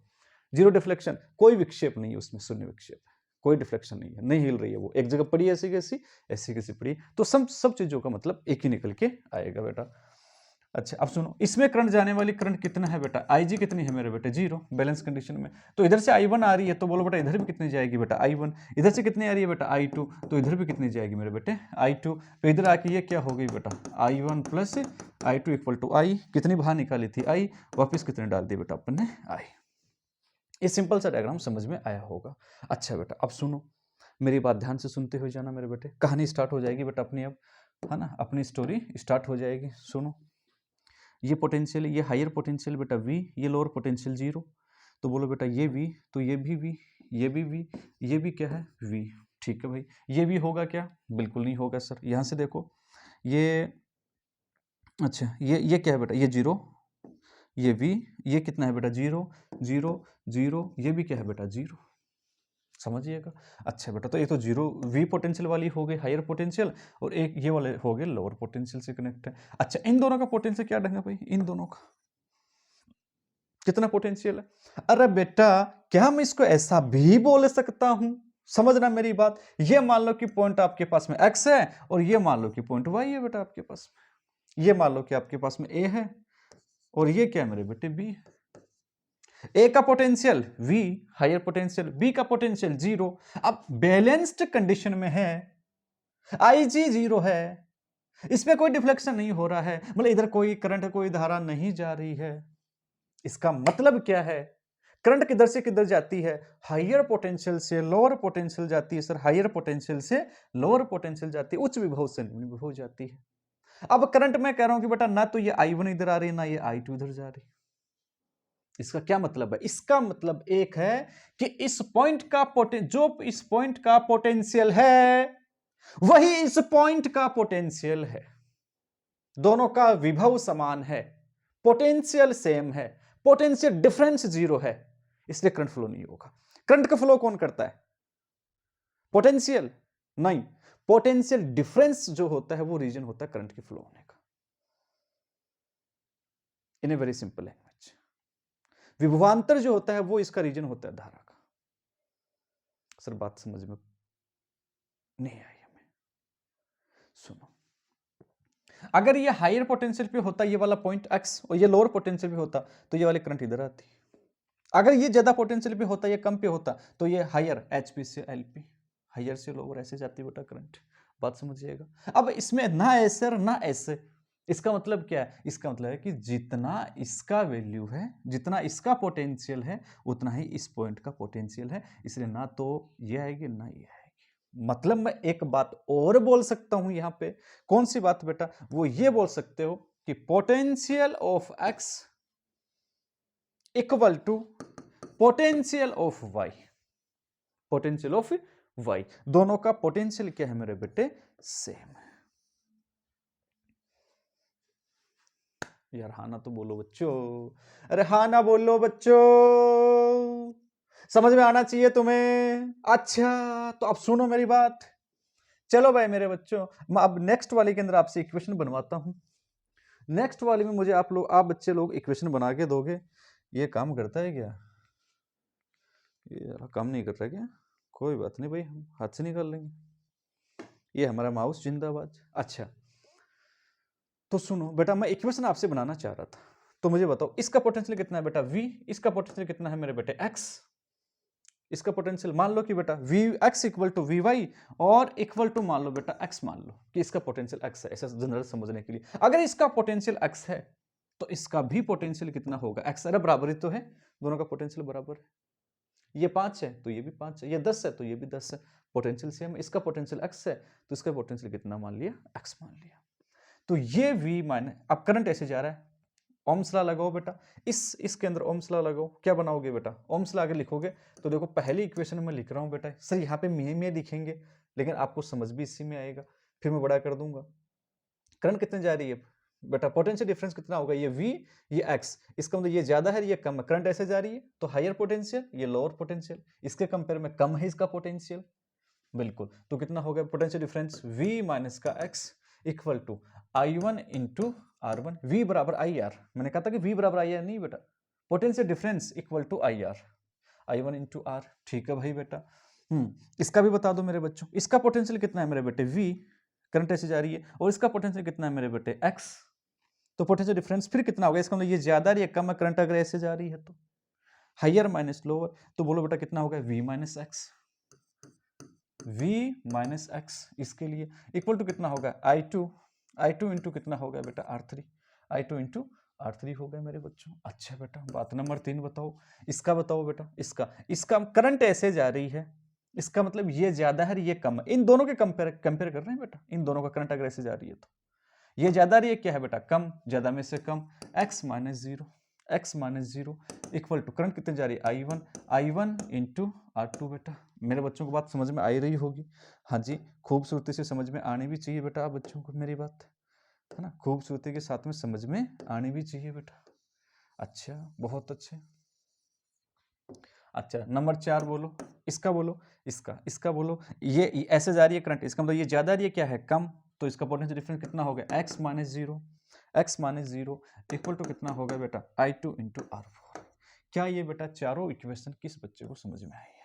0 डिफ्लेक्शन, कोई विक्षेप नहीं है उसमें, शून्य विक्षेप, कोई डिफ्लेक्शन नहीं है, नहीं हिल रही है वो, एक जगह पड़ी ऐसी कैसी ऐसी कैसी पड़ी। तो सब चीजों का मतलब एक ही निकल के आएगा बेटा। अच्छा अब सुनो, इसमें करंट जाने वाली करंट कितना है बेटा? IG कितनी है मेरे बेटे? 0 बैलेंस कंडीशन में। तो इधर से I1 आ रही है, तो बोलो बेटा इधर भी कितनी जाएगी बेटा? I1। इधर से कितनी आ रही है बेटा? I2। तो इधर भी कितनी जाएगी मेरे बेटे? I2। तो इधर आके ये क्या हो गई बेटा? I1 plus I2 equal to I। कितनी बाहर निकाली थी? I। वापिस कितने डाल दी बेटा अपन ने? I। ये सिंपल सा डायग्राम समझ में आया होगा। अच्छा बेटा अब सुनो, मेरी बात ध्यान से सुनते हुए जाना मेरे बेटे, कहानी स्टार्ट हो जाएगी बेटा अपनी अब, है ना? अपनी स्टोरी स्टार्ट हो जाएगी। सुनो, ये पोटेंशियल, ये हायर पोटेंशियल बेटा V, ये लोअर पोटेंशियल 0। तो बोलो बेटा ये V, तो ये भी V, ये भी V, ये भी क्या है? V। ठीक है भाई, ये भी होगा क्या? बिल्कुल नहीं होगा सर। यहाँ से देखो ये, अच्छा ये क्या है बेटा? ये 0, ये V, ये कितना है बेटा? 0 0 0, ये भी क्या है बेटा? 0, समझिएगा। अच्छा बेटा, तो ये तो 0 V पोटेंशियल वाली हो गई हायर पोटेंशियल, और एक ये वाले हो गए लोअर पोटेंशियल से कनेक्ट है। अच्छा इन दोनों का पोटेंशियल क्या ढंग है भाई? इन दोनों का कितना पोटेंशियल है। अरे बेटा क्या मैं इसको ऐसा भी बोल सकता हूं, समझना मेरी बात। ये मान लो कि पॉइंट आपके पास में x है और ये मान लो कि पॉइंट y है बेटा आपके पास में। ये मान लो कि आपके पास में a है और ये क्या है मेरे बेटे b है। ए का potential v, higher potential, b का पोटेंशियल 0। अब बैलेंस्ड कंडीशन में है, IG 0 है, इसमें कोई डिफ्लेक्शन नहीं हो रहा है, मतलब इधर कोई करंट कोई धारा नहीं जा रही है। इसका मतलब क्या है, करंट किधर से किधर जाती है, हायर पोटेंशियल से लोअर पोटेंशियल जाती है सर, हायर पोटेंशियल से लोअर पोटेंशियल जाती है, उच्च विभव से निम्न विभव जाती है। अब करंट मैं कह रहा हूं कि बेटा ना तो ये I1 इधर आ रही है ना ये I2 इधर जा रही है। इसका क्या मतलब है, इसका मतलब एक है कि इस पॉइंट का जो इस पॉइंट का पोटेंशियल है वही इस पॉइंट का पोटेंशियल है, दोनों का विभव समान है, पोटेंशियल सेम है, पोटेंशियल डिफरेंस 0 है, इसलिए करंट फ्लो नहीं होगा। करंट का फ्लो कौन करता है, पोटेंशियल नहीं, पोटेंशियल डिफरेंस जो होता है वो रीजन होता है करंट के फ्लो होने का। इन ए वेरी सिंपल लैंग्वेज, विभवांतर जो होता है वो इसका रीजन होता है धारा का। सर बात समझ में नहीं आई हमें, सुनो, अगर ये हायर पोटेंशियल पे होता ये वाला पॉइंट x और ये लोअर पोटेंशियल पे होता तो ये वाली करंट इधर आती। अगर ये ज्यादा पोटेंशियल पे होता, ये कम पे होता तो ये हायर HP से LP, हायर से लोअर ऐसे जाती बेटा करंट। बात समझिएगा। अब इसमें ना ऐसे और ना ऐसे, इसका मतलब क्या है, इसका मतलब है कि जितना इसका वैल्यू है, जितना इसका पोटेंशियल है उतना ही इस पॉइंट का पोटेंशियल है, इसलिए ना तो ये आएगी ना ये आएगी। मतलब मैं एक बात और बोल सकता हूं यहां पे, कौन सी बात बेटा, वो ये बोल सकते हो कि potential of x equal to potential of y, potential of y, दोनों का पोटेंशियल क्या है मेरे बेटे, सेम है। यार हाँ ना तो बोलो बच्चों, अरे हाँ ना बोलो बच्चों, समझ में आना चाहिए तुम्हें। अच्छा तो अब सुनो मेरी बात, चलो भाई मेरे बच्चों, मैं अब नेक्स्ट वाले के अंदर आपसे इक्वेशन बनवाता हूं। नेक्स्ट वाले में मुझे आप बच्चे लोग इक्वेशन बना के दोगे। ये काम करता है क्या, ये काम नहीं कर रहा क्या, कोई बात नहीं भाई, हम हाथ से निकाल लेंगे, ये हमारा माउस जिंदाबाद। अच्छा तो सुनो बेटा, मैं इक्वेशन आपसे बनाना चाह रहा था, तो मुझे बताओ इसका पोटेंशियल कितना है बेटा v, इसका पोटेंशियल कितना है मेरे बेटे x, इसका पोटेंशियल मान लो कि बेटा x इक्वल टू vy और इक्वल टू मान लो बेटा x, मान लो कि इसका पोटेंशियल x है, ऐसा जनरल समझने के लिए। अगर इसका पोटेंशियल x है तो इसका भी पोटेंशियल कितना होगा x, अरे बराबर ही तो है, दोनों का पोटेंशियल बराबर है, ये 5 है तो ये भी 5 है, ये 10 है तो ये भी 10 है, पोटेंशियल सेम, इसका पोटेंशियल x है तो इसका पोटेंशियल कितना मान लिया, x मान लिया। तो ये v माइनस, अब करंट ऐसे जा रहा है, ओम्स लॉ लगाओ बेटा, इसके अंदर ओम्स लॉ लगाओ, क्या बनाओगे बेटा, ओम्स लॉ आगे लिखोगे तो देखो पहली इक्वेशन में लिख रहा हूं बेटा, सर यहाँ पे में दिखेंगे लेकिन आपको समझ भी इसी में आएगा, फिर मैं बड़ा कर दूंगा। करंट कितने जा रही है बेटा, पोटेंशियल डिफरेंस कितना होगा, ये v ये x, इसका मतलब ये ज्यादा है ये कम है, करंट ऐसे जा रही है तो हायर पोटेंशियल, ये लोअर पोटेंशियल, इसके कंपेयर में कम है इसका पोटेंशियल, बिल्कुल। तो कितना हो गया पोटेंशियल डिफरेंस, v माइनस का x equal to I1 into R1, v बराबर IR, मैंने कहा था कि v बराबर IR नहीं बेटा, potential difference equal to IR, I1 into R, ठीक है भाई बेटा। इसका भी बता दो मेरे बच्चों, इसका पोटेंशियल कितना है मेरे बेटे v, करंट ऐसे जा रही है, और इसका पोटेंशियल कितना है मेरे बेटे x, तो पोटेंशियल डिफरेंस फिर कितना होगा, इसका मतलब ये ज्यादा रही है कम है, करंट अगर ऐसे जा रही है तो हायर माइनस लोअर, तो बोलो बेटा कितना होगा v minus x, v minus x, इसके लिए इक्वल टू कितना होगा I2 इंटू कितना होगा बेटा R3, I2 इंटू R3 हो गया मेरे बच्चों। अच्छा बेटा बात नंबर 3 बताओ, इसका बताओ बेटा, इसका करंट ऐसे जा रही है, इसका मतलब ये ज्यादा है ये कम है, इन दोनों के कंपेयर कर रहे हैं बेटा, इन दोनों का करंट अगर ऐसे जा रही है तो ये ज्यादा रही है क्या है बेटा, कम, ज्यादा में से कम, x minus zero equal to current कितने जा रही है I1 इंटू R2 बेटा। मेरे बच्चों को बात समझ में आ रही होगी, हाँ जी, खूबसूरती से समझ में आनी भी चाहिए बेटा आप बच्चों को, मेरी बात है ना, खूबसूरती के साथ में समझ में आनी भी चाहिए बेटा। अच्छा बहुत अच्छे। अच्छा नंबर 4 बोलो, इसका बोलो, इसका बोलो, ये ऐसे जा रही है करंट, इसका मतलब ये ज्यादा रही है क्या है, कम, तो इसका पोटेंशियल डिफरेंस कितना हो गया, x minus zero equal to कितना हो गया बेटा I2 इंटू R4, क्या ये बेटा चारों इक्वेशन किस बच्चे को समझ में आई है?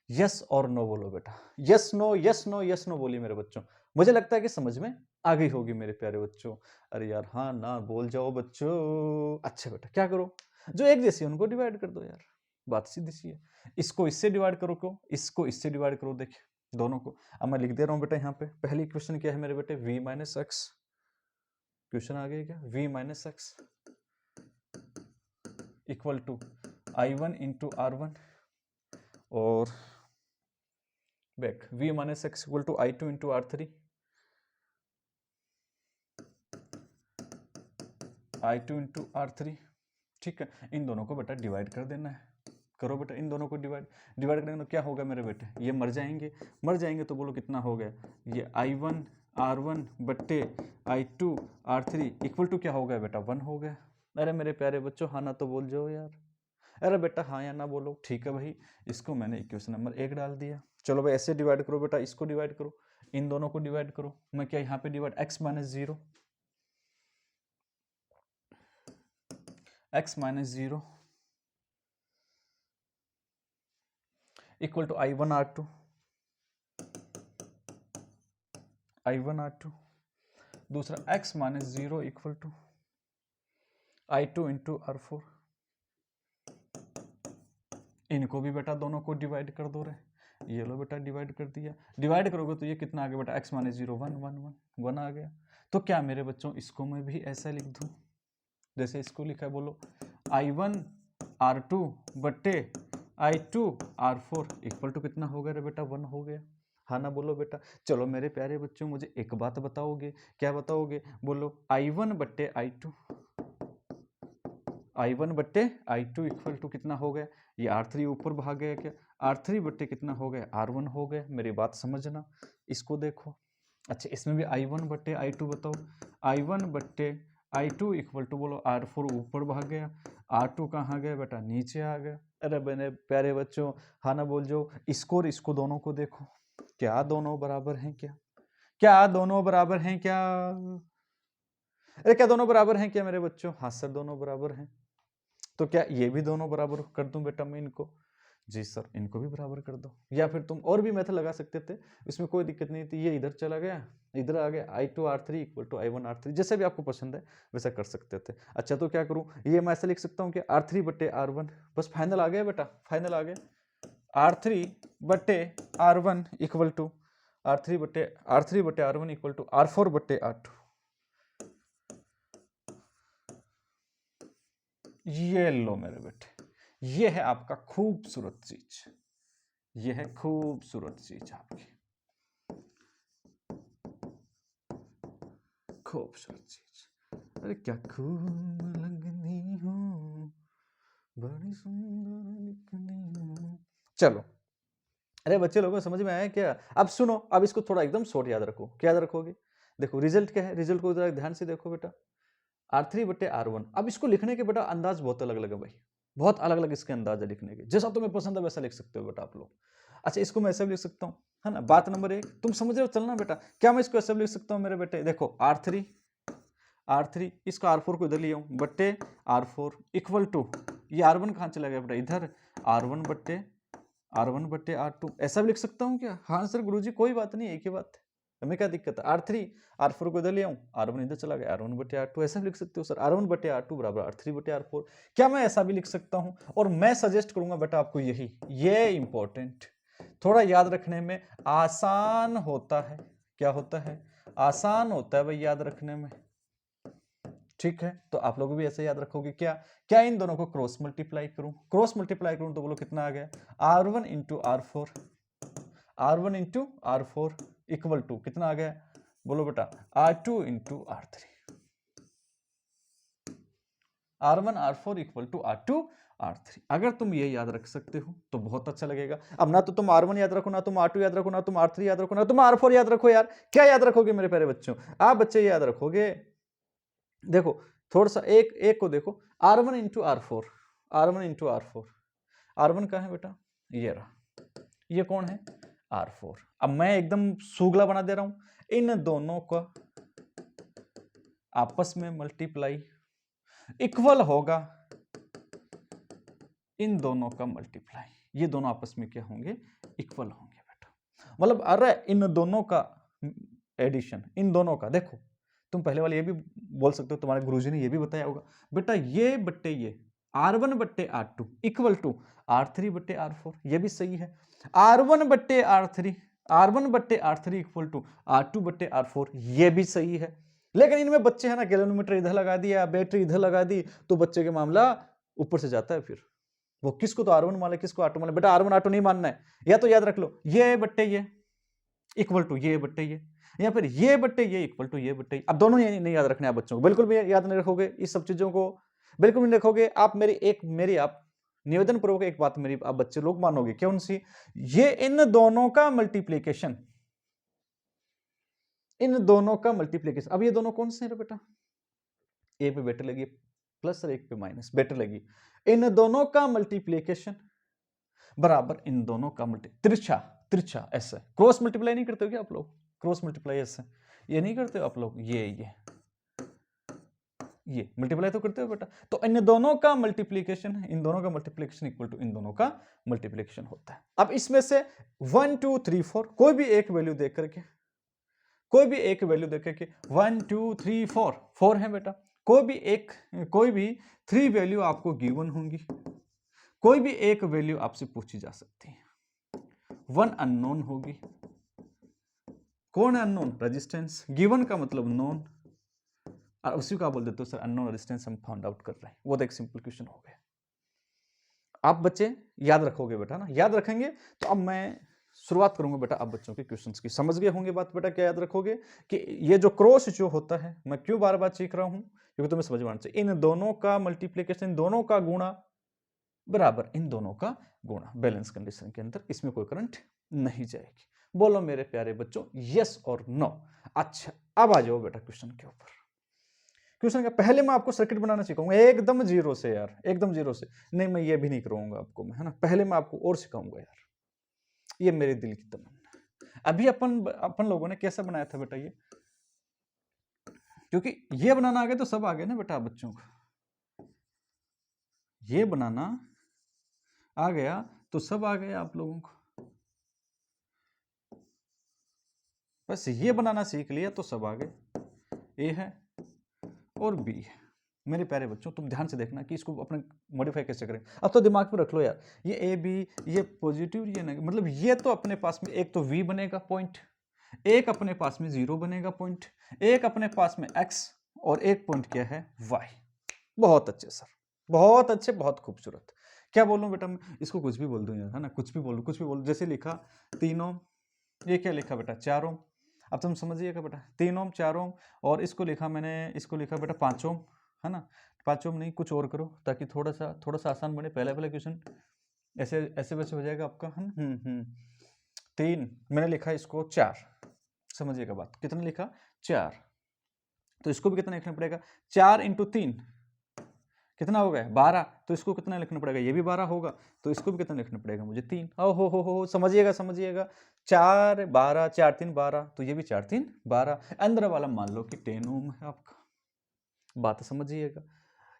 यस और नो बोलो बेटा, yes no yes no yes no बोलिए मेरे बच्चों। मुझे लगता है कि समझ में आ गई होगी मेरे प्यारे बच्चों। अरे यार हाँ ना बोल जाओ बच्चों। अच्छा बेटा क्या करो, जो एक जैसी है उनको डिवाइड कर दो यार, बात सीधी सी है। इसको इससे डिवाइड करो, क्यों इसको इससे डिवाइड करो, देखिए दोनों को। अब मैं लिख दे रहा हूँ बेटा यहाँ पे, पहली इक्वेशन क्या है मेरे बेटे, v माइनस एक्स। क्वेश्चन आ गया क्या, v minus x equal to I1 into R1 और back v minus x equal to I2 into R3, I2 into R3। ठीक है, इन दोनों को बेटा डिवाइड कर देना है। करो बेटा इन दोनों को डिवाइड, डिवाइड करेंगे तो क्या होगा मेरे बेटे, ये मर जाएंगे, मर जाएंगे तो बोलो कितना हो गया, ये I1 R1 बट्टे I2 R3 इक्वल टू क्या हो गया बेटा 1 हो गया। अरे मेरे प्यारे बच्चों हाँ ना तो बोल जाओ यार। अरे बेटा हाँ या ना बोलो, ठीक है भाई। इसको मैंने इक्वेशन नंबर 1 डाल दिया। चलो भाई ऐसे डिवाइड करो बेटा, इसको डिवाइड करो, इन दोनों को डिवाइड करो। मैं क्या यहाँ पे divide x minus zero, x minus zero equal to I1 R2, I1 R2। दूसरा x minus zero equal to I2 into R4। इनको भी बेटा दोनों को डिवाइड कर दो रे, ये लो बेटा डिवाइड कर दिया। डिवाइड करोगे तो ये कितना आ गया बेटा, x माइनस जीरो 1 1 1 1 आ गया। तो क्या मेरे बच्चों इसको मैं भी ऐसा लिख दूं, जैसे इसको लिखा है, बोलो I1 R2 बट्टे I2 R4 इक्वल टू कितना हो गया रे बेटा 1 हो गया। हाँ ना बोलो बेटा। चलो मेरे प्यारे बच्चों मुझे एक बात बताओगे, क्या बताओगे, बोलो I1 बट्टे I2, I1 बट्टे I2 इक्वल टू कितना हो गया, ये R3 ऊपर भाग गया क्या, R3 बट्टे कितना हो गया R1 हो गया। मेरी बात समझना, इसको देखो। अच्छा इसमें भी I1 बट्टे I2 बताओ, I1 बट्टे I2 इक्वल टू बोलो R4 ऊपर भाग गया, R2 कहाँ गया बेटा नीचे आ गया। अरे मेरे प्यारे बच्चों हाँ ना बोल जाओ। इसको और इसको दोनों को देखो, क्या दोनों बराबर हैं क्या, क्या दोनों बराबर हैं क्या, अरे क्या दोनों बराबर हैं क्या मेरे बच्चों, हाँ सर दोनों बराबर हैं। तो क्या ये भी दोनों बराबर कर दूं बेटा मैं इनको, जी सर इनको भी बराबर कर दो। या फिर तुम और भी मेथड लगा सकते थे, इसमें कोई दिक्कत नहीं थी। ये इधर चला गया, इधर आ गया I2 R3 equal to I1 R3, जैसे भी आपको पसंद है वैसा कर सकते थे। अच्छा तो क्या करूं, ये मैं ऐसे लिख सकता हूँ कि R3 बट्टे R1, बस फाइनल आ गया बेटा, फाइनल आ गया। R3 बट्टे R1 इक्वल टू R3 बट्टे R1 इक्वल टू R4 बट्टे R2। ये लो मेरे बेटे, ये है आपका खूबसूरत चीज, ये है खूबसूरत चीज आपकी, खूबसूरत चीज। अरे क्या खूब लगनी हो, बड़ी सुंदर दिखनी हो। चलो अरे बच्चे लोगों को समझ में आया क्या, अब सुनो, अब इसको थोड़ा एकदम शॉर्ट याद रखो। क्या याद रखोगे, देखो रिजल्ट क्या है, रिजल्ट को जरा ध्यान से देखो बेटा, R3 बट्टे R1। अब इसको लिखने के बेटा अंदाज बहुत अलग अलग है भाई, बहुत अलग अलग इसके अंदाज है लिखने के, जैसा तुम्हें पसंद है वैसा लिख सकते हो बेटा आप लोग। अच्छा इसको मैं ऐसे भी लिख सकता हूँ, है ना। बात नंबर 1 तुम समझ रहे हो, चलना बेटा। क्या मैं इसको ऐसे भी लिख सकता हूँ मेरे बेटे, देखो R3 इसका R4 को इधर लिया हूँ बट्टे R4 इक्वल टू, ये R1 कहाँ चला गया बेटा इधर, R1 बट्टे R2, ऐसा भी लिख सकता हूँ क्या, हाँ सर गुरुजी कोई बात नहीं, एक ही बात है, हमें क्या दिक्कत है। R4 को इधर ले आऊं, R1 इधर चला गया, R1 बटे R2, ऐसा भी लिख सकते हो सर, R1 बटे R2 बराबर R3 बटे R4। क्या मैं ऐसा भी लिख सकता हूं, और मैं सजेस्ट करूंगा बेटा आपको यही, ये इंपॉर्टेंट, थोड़ा याद रखने में आसान होता है। क्या होता है, आसान होता है भाई याद रखने में, ठीक है। तो आप लोग भी ऐसे याद रखोगे। क्या क्या इन दोनों को क्रॉस मल्टीप्लाई करूं, क्रॉस मल्टीप्लाई करूं तो बोलो कितना आ गया, R1 into R4, R1 into R4 equal to कितना आ गया, बोलो बेटा R2 into R3, R1 R4 equal to R2 R3। अगर तुम ये याद रख सकते हो तो बहुत अच्छा लगेगा। अब ना तो तुम R1 याद रखो, ना तुम R2 याद रखो, ना तुम R3 याद रखो, ना तुम R4 याद रखो यार, क्या याद रखोगे मेरे प्यारे बच्चों, आप बच्चे याद रखोगे। देखो थोड़ा सा एक एक को देखो, R1 into R4, R1 into R4, R1 कहाँ है बेटा, ये रहा, ये कौन है R4। अब मैं एकदम सूगला बना दे रहा हूं, इन दोनों का आपस में मल्टीप्लाई इक्वल होगा इन दोनों का मल्टीप्लाई, ये दोनों आपस में क्या होंगे, इक्वल होंगे बेटा। मतलब अरे इन दोनों का एडिशन, इन दोनों का, देखो तुम पहले वाले ये भी बोल सकते हो, तुम्हारे गुरुजी ने ये भी बताया होगा बेटा, ये बट्टे ये R1 बट्टे R2 इक्वल टू R3 बट्टे R4, ये भी सही है। R1 बट्टे R3 इक्वल टू R2 बट्टे R4, ये भी सही है। लेकिन इनमें बच्चे हैं ना, गैलोमीटर इधर लगा दिया, बैटरी इधर लगा दी, तो बच्चे के मामला ऊपर से जाता है। फिर वो किसको तो R1 मान ले, किसको R2 मान ले। बेटा R1 R2 नहीं मानना है, या तो याद रख लो ये बट्टे ये इक्वल टू ये बट्टे ये, या फिर ये बट्टे ये इक्वल टू ये बट्टे ये। अब दोनों ये नहीं याद रखने आप बच्चों को, बिल्कुल भी याद नहीं रखोगे इस सब चीजों को, बिल्कुल नहीं रखोगे आप। मेरी आप निवेदन पूर्वक एक बात मेरी आप बच्चे लोग मानोगे, कौन सी, ये इन दोनों का मल्टीप्लीकेशन, इन दोनों का मल्टीप्लीकेशन। अब ये दोनों कौन से हैं बेटा, ए पे बेटर लगी प्लस और एक पे माइनस, बेटर लगी। इन दोनों का मल्टीप्लीकेशन बराबर इन दोनों का तिरछा, तिरछा ऐसे क्रॉस मल्टीप्लाई नहीं करते हो क्या आप लोग, क्रॉस मल्टीप्लाई ऐसे ये नहीं करते हो आप लोग, ये मल्टीप्लाई तो करते हो बेटा। तो इन दोनों का मल्टीप्लीकेशन, इन दोनों का मल्टीप्लीकेशन इक्वल टू इन दोनों का मल्टीप्लीकेशन होता है। अब इसमें से 1 2 3 4 कोई भी एक वैल्यू देख करके, कोई भी एक वैल्यू देख करके 1 2 3 4 4 है बेटा, कोई भी 3 वैल्यू आपको गिवन होंगी, कोई भी एक वैल्यू आपसे पूछी जा सकती है। 1 अननोन होगी, कौन है अननोन, रेजिस्टेंस, गिवन का मतलब नोन, और उसी को आप बोल देते हो सर अननोन रेजिस्टेंस हम फाउंड आउट कर रहे हैं। वो तो एक सिंपल क्वेश्चन हो गया। आप बच्चे याद रखोगे बेटा ना, याद रखेंगे। तो अब मैं शुरुआत करूंगा बेटा आप बच्चों के क्वेश्चंस की। समझ गए होंगे बात बेटा, क्या याद रखोगे कि ये जो क्रॉस जो होता है, मैं क्यों बार बार सीख रहा हूं, क्योंकि तुम्हें समझ में आना चाहिए। इन दोनों का मल्टीप्लीकेशन, इन दोनों का गुणा बराबर इन दोनों का गुणा, बैलेंस कंडीशन के अंदर इसमें कोई करंट नहीं जाएगी। बोलो मेरे प्यारे बच्चों यस और नो। अच्छा अब आ जाओ बेटा क्वेश्चन के ऊपर। क्वेश्चन का पहले मैं आपको सर्किट बनाना सिखाऊंगा एकदम जीरो से यार, एकदम जीरो से। नहीं मैं ये भी नहीं करूंगा आपको मैं, है ना, पहले मैं आपको और सिखाऊंगा यार, ये मेरे दिल की तमन्ना। अभी अपन लोगों ने कैसा बनाया था बेटा ये, क्योंकि ये बनाना आ गया तो सब आ गए ना बेटा बच्चों को, ये बनाना आ गया तो सब आ गया आप लोगों को, बस ये बनाना सीख लिया तो सब आ गए। ए है और बी है। मेरे प्यारे बच्चों तुम ध्यान से देखना कि इसको अपने मॉडिफाई कैसे करें। अब तो दिमाग में रख लो यार, ये ए बी, ये पॉजिटिव ये नेगेटिव, मतलब ये तो अपने पास में एक तो वी बनेगा पॉइंट, एक अपने पास में जीरो बनेगा पॉइंट, एक अपने पास में एक्स, और एक पॉइंट क्या है वाई। बहुत अच्छे सर, बहुत अच्छे, बहुत खूबसूरत। क्या बोलूं बेटा मैं, इसको कुछ भी बोल दूं यार, है ना, कुछ भी बोलूं, कुछ भी बोलूं। जैसे लिखा 3 ओम, ये क्या लिखा बेटा 4 ओम। अब तुम समझिएगा बेटा 3 ओम 4 ओम, और इसको लिखा मैंने, इसको लिखा बेटा 5 ओम, है ना। 5 ओम नहीं, कुछ और करो ताकि थोड़ा सा आसान बने। पहले क्वेश्चन ऐसे ऐसे वैसे हो जाएगा आपका, है ना। 3 मैंने लिखा इसको 4, समझिएगा बात, कितना लिखा 4, तो इसको भी कितना लिखना पड़ेगा 4 इंटू 3 कितना हो गया 12, तो इसको कितना लिखना पड़ेगा, ये भी 12 होगा, तो इसको भी कितना लिखना पड़ेगा मुझे 3। ओ हो समझिएगा समझिएगा, 4 12 4 3 12, तो ये भी 4 3 12। अंदर वाला मान लो कि 10 ओम है आपका, बात समझिएगा।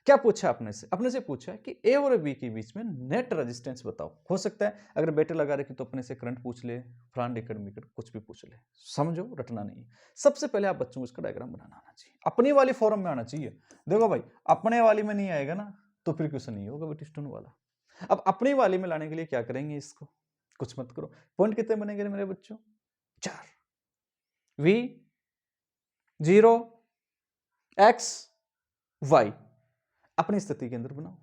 क्या पूछा अपने से पूछा कि ए और बी के बीच में नेट रेजिस्टेंस बताओ। हो सकता है अगर बेटे लगा रखे तो अपने से करंट पूछ ले, फ्रांड एकेडमी कुछ भी पूछ ले, समझो रटना नहीं है। सबसे पहले आप बच्चों को इसका डायग्राम बनाना आना चाहिए, अपनी वाली फॉर्म में आना चाहिए। देखो भाई अपने वाली में नहीं आएगा ना तो फिर क्वेश्चन नहीं होगा बेटी स्टोन वाला। अब अपनी वाली में लाने के लिए क्या करेंगे, इसको कुछ मत करो। पॉइंट कितने बनेंगे मेरे बच्चों 4, वी 0 एक्स वाई अपनी स्थिति के अंदर बनाओ।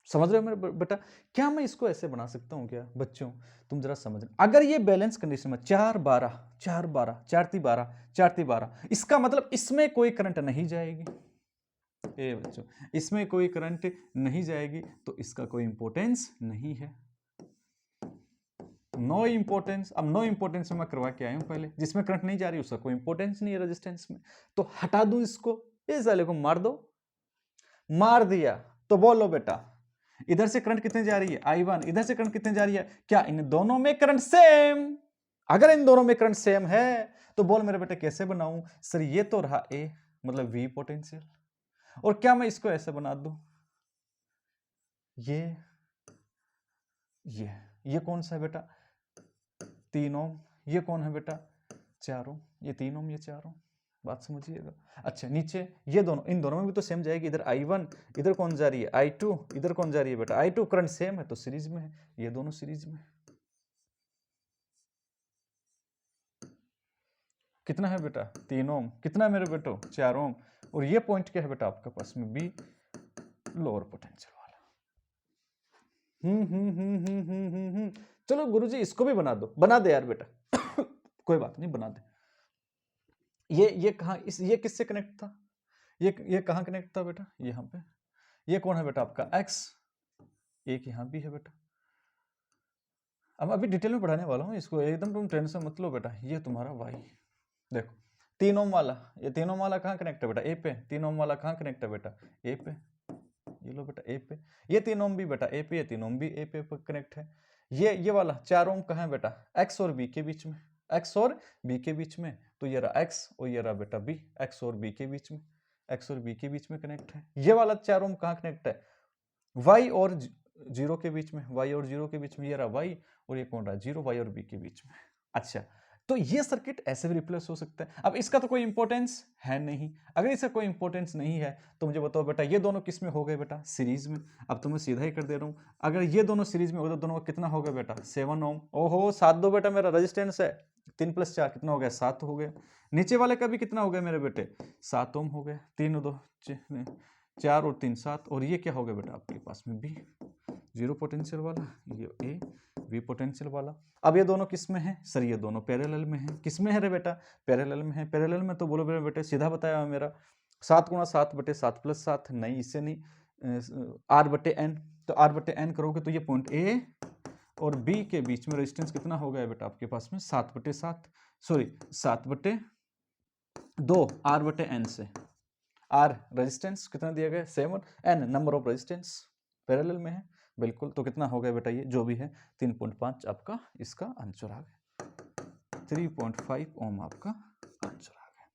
समझ रहे हो मेरे बेटा, क्या मैं इसको ऐसे बना सकता हूं क्या बच्चों, तुम जरा समझ। अगर ये बैलेंस कंडीशन में 4 12 4 12 4 3 12 4 3 12, इसका मतलब इसमें कोई करंट नहीं जाएगी। ए बच्चों इसमें कोई करंट नहीं जाएगी तो इसका कोई इंपॉर्टेंस नहीं है, नो इंपॉर्टेंस। अब नो इंपॉर्टेंस में मैं करवा के आया हूं पहले, जिसमें करंट नहीं जा रही उसका कोई इंपॉर्टेंस नहीं है रेजिस्टेंस में, तो हटा दूं इसको, इस वाले को मार दो, मार दिया। तो बोलो बेटा इधर से करंट कितने जा रही है I1, इधर से करंट कितने जा रही है, क्या इन दोनों में करंट सेम। अगर इन दोनों में करंट सेम है तो बोल मेरे बेटे कैसे बनाऊं, सर ये तो रहा A मतलब V पोटेंशियल, और क्या मैं इसको ऐसे बना दूं, ये ये कौन सा है बेटा 3 ओम, ये कौन है बेटा 4 ओम, ये 3 ओम, ये 4 ओम, बात समझिएगा। अच्छा नीचे ये दोनों, इन दोनों में भी तो सेम जाएगी, इधर I1, इधर कौन जा रही है I2, इधर कौन जा रही है बेटा I2, करंट सेम है तो सीरीज में है, ये दोनों सीरीज में। कितना है बेटा 3 ओम, कितना है मेरे बेटो 4 ओम, और ये पॉइंट क्या है बेटा आपके पास में बी, लोअर पोटेंशियल वाला। चलो गुरुजी इसको भी बना दो, बना दे यार बेटा कोई बात नहीं बना दे। ये कहाँ, ये किससे कनेक्ट था, ये कहाँ कनेक्ट था बेटा यहाँ पे, ये कौन है बेटा आपका x, एक यहाँ भी है बेटा। अब अभी डिटेल में पढ़ाने वाला हूँ इसको, एकदम तुम टेंशन मत लो बेटा। ये तुम्हारा y, देखो 3 ओम वाला, ये 3 ओम वाला कहाँ कनेक्ट है बेटा ए पे, 3 ओम वाला कहाँ कनेक्ट है बेटा ए पे, ये लो बेटा ए पे, ये 3 ओम भी बेटा ए पे, ये 3 ओम भी ए पे कनेक्ट है। ये वाला 4 ओम कहाँ है बेटा x और b के बीच में, x और b के बीच में, तो ये रहा x और ये रहा बेटा b, x और b के बीच में, x और b के बीच में कनेक्ट है। ये वाला 4 ओम कहाँ कनेक्ट है y और 0 के बीच में, y और 0 के बीच में, ये रहा y और ये कौन रहा 0, y और b के बीच में। अच्छा तो ये सर्किट ऐसे भी रिप्लेस हो सकता है। अब इसका तो कोई इंपॉर्टेंस है नहीं, अगर इसका कोई इंपॉर्टेंस नहीं है तो मुझे बताओ बेटा ये दोनों किस में हो गए बेटा सीरीज में। अब तो मैं सीधा ही कर दे रहा हूं, अगर ये दोनों सीरीज में हो तो दोनों का कितना हो गया बेटा 7 ओम। ओहो 7 दो बेटा मेरा रेजिस्टेंस है, 3 + 4 कितना हो गया 7 हो गया। नीचे वाले का भी कितना हो गया मेरे बेटे 7 ओम हो गया, 3 2 4 और 3 7, और ये क्या हो गया बेटा आपके पास में बी, 0 पोटेंशियल वाला, ये ए वी पोटेंशियल वाला। अब ये दोनों किस में है सर, ये दोनों पैरेलल में है। किस में है रे बेटा पैरेलल में है। पैरेलल में तो बोलो मेरे बेटे सीधा बताया मेरा 7 × 7 बटे 7 + 7, नहीं इससे नहीं r/n, तो r/n करोगे तो ये पॉइंट ए और बी के बीच में रेजिस्टेंस कितना हो गया बेटा आपके पास में 7/7, सॉरी 7/2 r/n से, r रेजिस्टेंस कितना दिया गया 7, n number of resistance parallel में है बिल्कुल, तो कितना हो गया बेटा ये जो भी है 3.5 आपका इसका आंसर आ गया, 3.5 ओम आपका आंसर आ गया।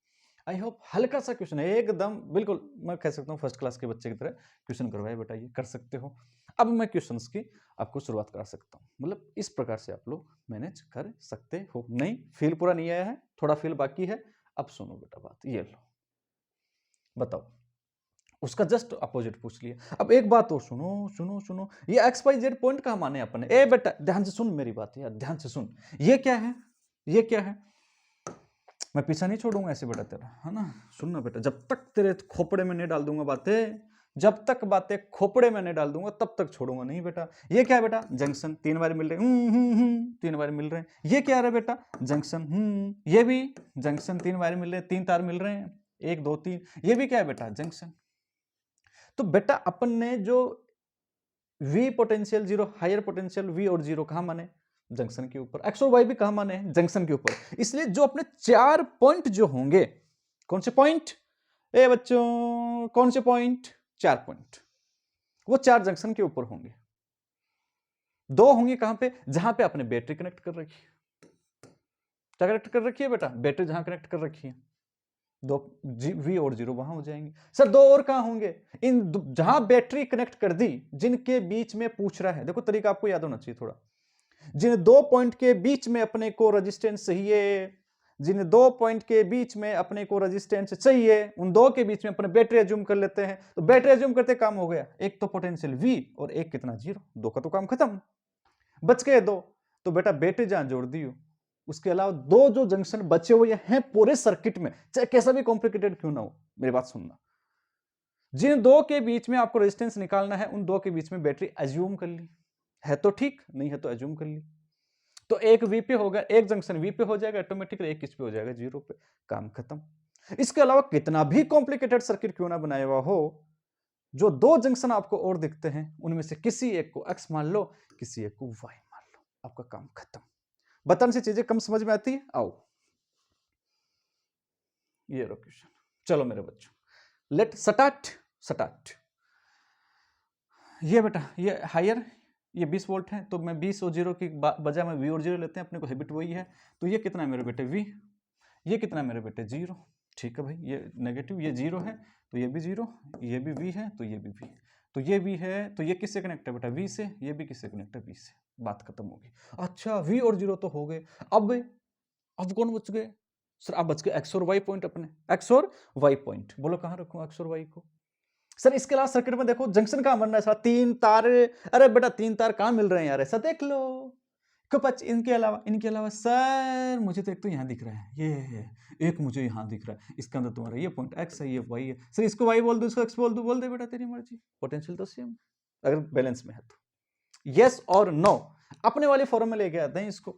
आई होप हल्का सा क्वेश्चन है एकदम, बिल्कुल मैं कह सकता हूँ फर्स्ट क्लास के बच्चे की तरह क्वेश्चन करवाए बेटा, ये कर सकते हो। अब मैं क्वेश्चंस की आपको शुरुआत करा सकता हूँ, मतलब इस प्रकार से आप लोग मैनेज कर सकते हो। नहीं फील पूरा नहीं आया है, थोड़ा फील बाकी है। अब सुनो बेटा बात, ये लो बताओ, उसका जस्ट अपोजिट पूछ लिया। अब एक बात और सुनो सुनो सुनो, ये XYZ पॉइंट कहाँ माने अपने, ए बेटा ध्यान से सुन मेरी बात यार, ध्यान से सुन। ये क्या है, ये क्या है, मैं पीछा नहीं छोड़ूंगा ऐसे बेटा तेरा, है ना। सुनना बेटा, जब तक तेरे खोपड़े में नहीं डाल दूंगा बातें, जब तक बातें खोपड़े में नहीं डाल दूंगा तब तक छोड़ूंगा नहीं बेटा। ये क्या है बेटा जंक्शन, 3 बार मिल रहे, 3 बार मिल रहे हैं। ये क्या है बेटा जंक्शन, ये भी जंक्शन 3 बार मिल रहे हैं, 3 तार मिल रहे हैं, 1 2 3। ये भी क्या है बेटा जंक्शन। तो बेटा अपन ने जो V potential 0, higher potential V और 0 कहां माने जंक्शन के ऊपर, X और Y भी कहां माने जंक्शन के ऊपर। इसलिए जो अपने 4 पॉइंट जो होंगे, कौन से पॉइंट ए बच्चों, कौन से पॉइंट 4 पॉइंट, वो 4 जंक्शन के ऊपर होंगे। 2 होंगे कहां पे, जहां पे आपने बैटरी कनेक्ट कर रखी है, क्या कनेक्ट कर रखी है बेटा बैटरी, जहां कनेक्ट कर रखी है, 2 V और 0 वहां हो जाएंगे। सर 2 और कहां होंगे, इन जहां बैटरी कनेक्ट कर दी, जिनके बीच में पूछ रहा है, देखो तरीका आपको याद होना चाहिए थोड़ा। जिन 2 पॉइंट के बीच में अपने को रेजिस्टेंस चाहिए, जिन 2 पॉइंट के बीच में अपने को रेजिस्टेंस चाहिए, उन 2 के बीच में अपने बैटरी एज्यूम कर लेते हैं। तो बैटरी एज्यूम करते काम हो गया, एक तो पोटेंशियल V और एक कितना 0, 2 का तो काम खत्म, बच गए 2। तो बेटा बैटरी जहां जोड़ दी, उसके अलावा 2 जो जंक्शन बचे हुए हैं पूरे सर्किट में, चाहे कैसा भी कॉम्प्लिकेटेड क्यों ना हो, मेरी बात सुनना। जिन 2 के बीच में आपको रेजिस्टेंस निकालना है, उन 2 के बीच में बैटरी एज्यूम कर ली है तो ठीक, नहीं है तो एज्यूम कर ली। तो एक V पे होगा, एक जंक्शन V पे हो जाएगा ऑटोमेटिकली, एक किस पे हो जाएगा 0 पे, काम खत्म। इसके अलावा कितना भी कॉम्प्लिकेटेड सर्किट क्यों ना बनाया हुआ हो, जो 2 जंक्शन आपको और दिखते हैं, उनमें से किसी एक को X मान लो, किसी एक को Y मान लो, आपका काम खत्म। बताने से चीजें कम समझ में आती है। आओ ये रो क्वेश्चन, चलो मेरे बच्चों लेट स्टार्ट। ये बेटा ये हायर, ये 20 वोल्ट है, तो मैं 20 और 0 की बजाय में V और 0 लेते हैं, अपने को हैबिट वही है। तो ये कितना है मेरे बेटे V, ये कितना है मेरे बेटे 0, ठीक है भाई, ये नेगेटिव, ये 0 है तो ये भी 0, ये भी V है तो ये भी V। तो ये V है, तो ये किससे कनेक्ट है बेटा? V से। ये भी किससे कनेक्ट है? V से। बात खत्म होगी। अच्छा V और 0 तो हो गए, अब कौन बच गए सर? अब बच गए x और y पॉइंट अपने, x और y पॉइंट। बोलो कहाँ रखूं x और y को? सर इसके अलावा सर्किट में देखो जंक्शन कहाँ बनना है सर? 3 तार। अरे बेटा 3 तार कहाँ मिल रहे हैं यार? ऐसा देख लो। कपच इनके अलावा सर मुझे तो एक तो यहाँ दिख रहा है, ये है, एक मुझे यहाँ दिख रहा है, इसके अंदर तुम्हारा ये पॉइंट x है, ये y है। सर इसको y बोल दो, इसको x बोल दो, बोल दे बेटा तेरी मर्जी। पोटेंशियल तो सेम अगर बैलेंस में है तो। यस और नो अपने वाले फॉर्म में लेके आते हैं इसको,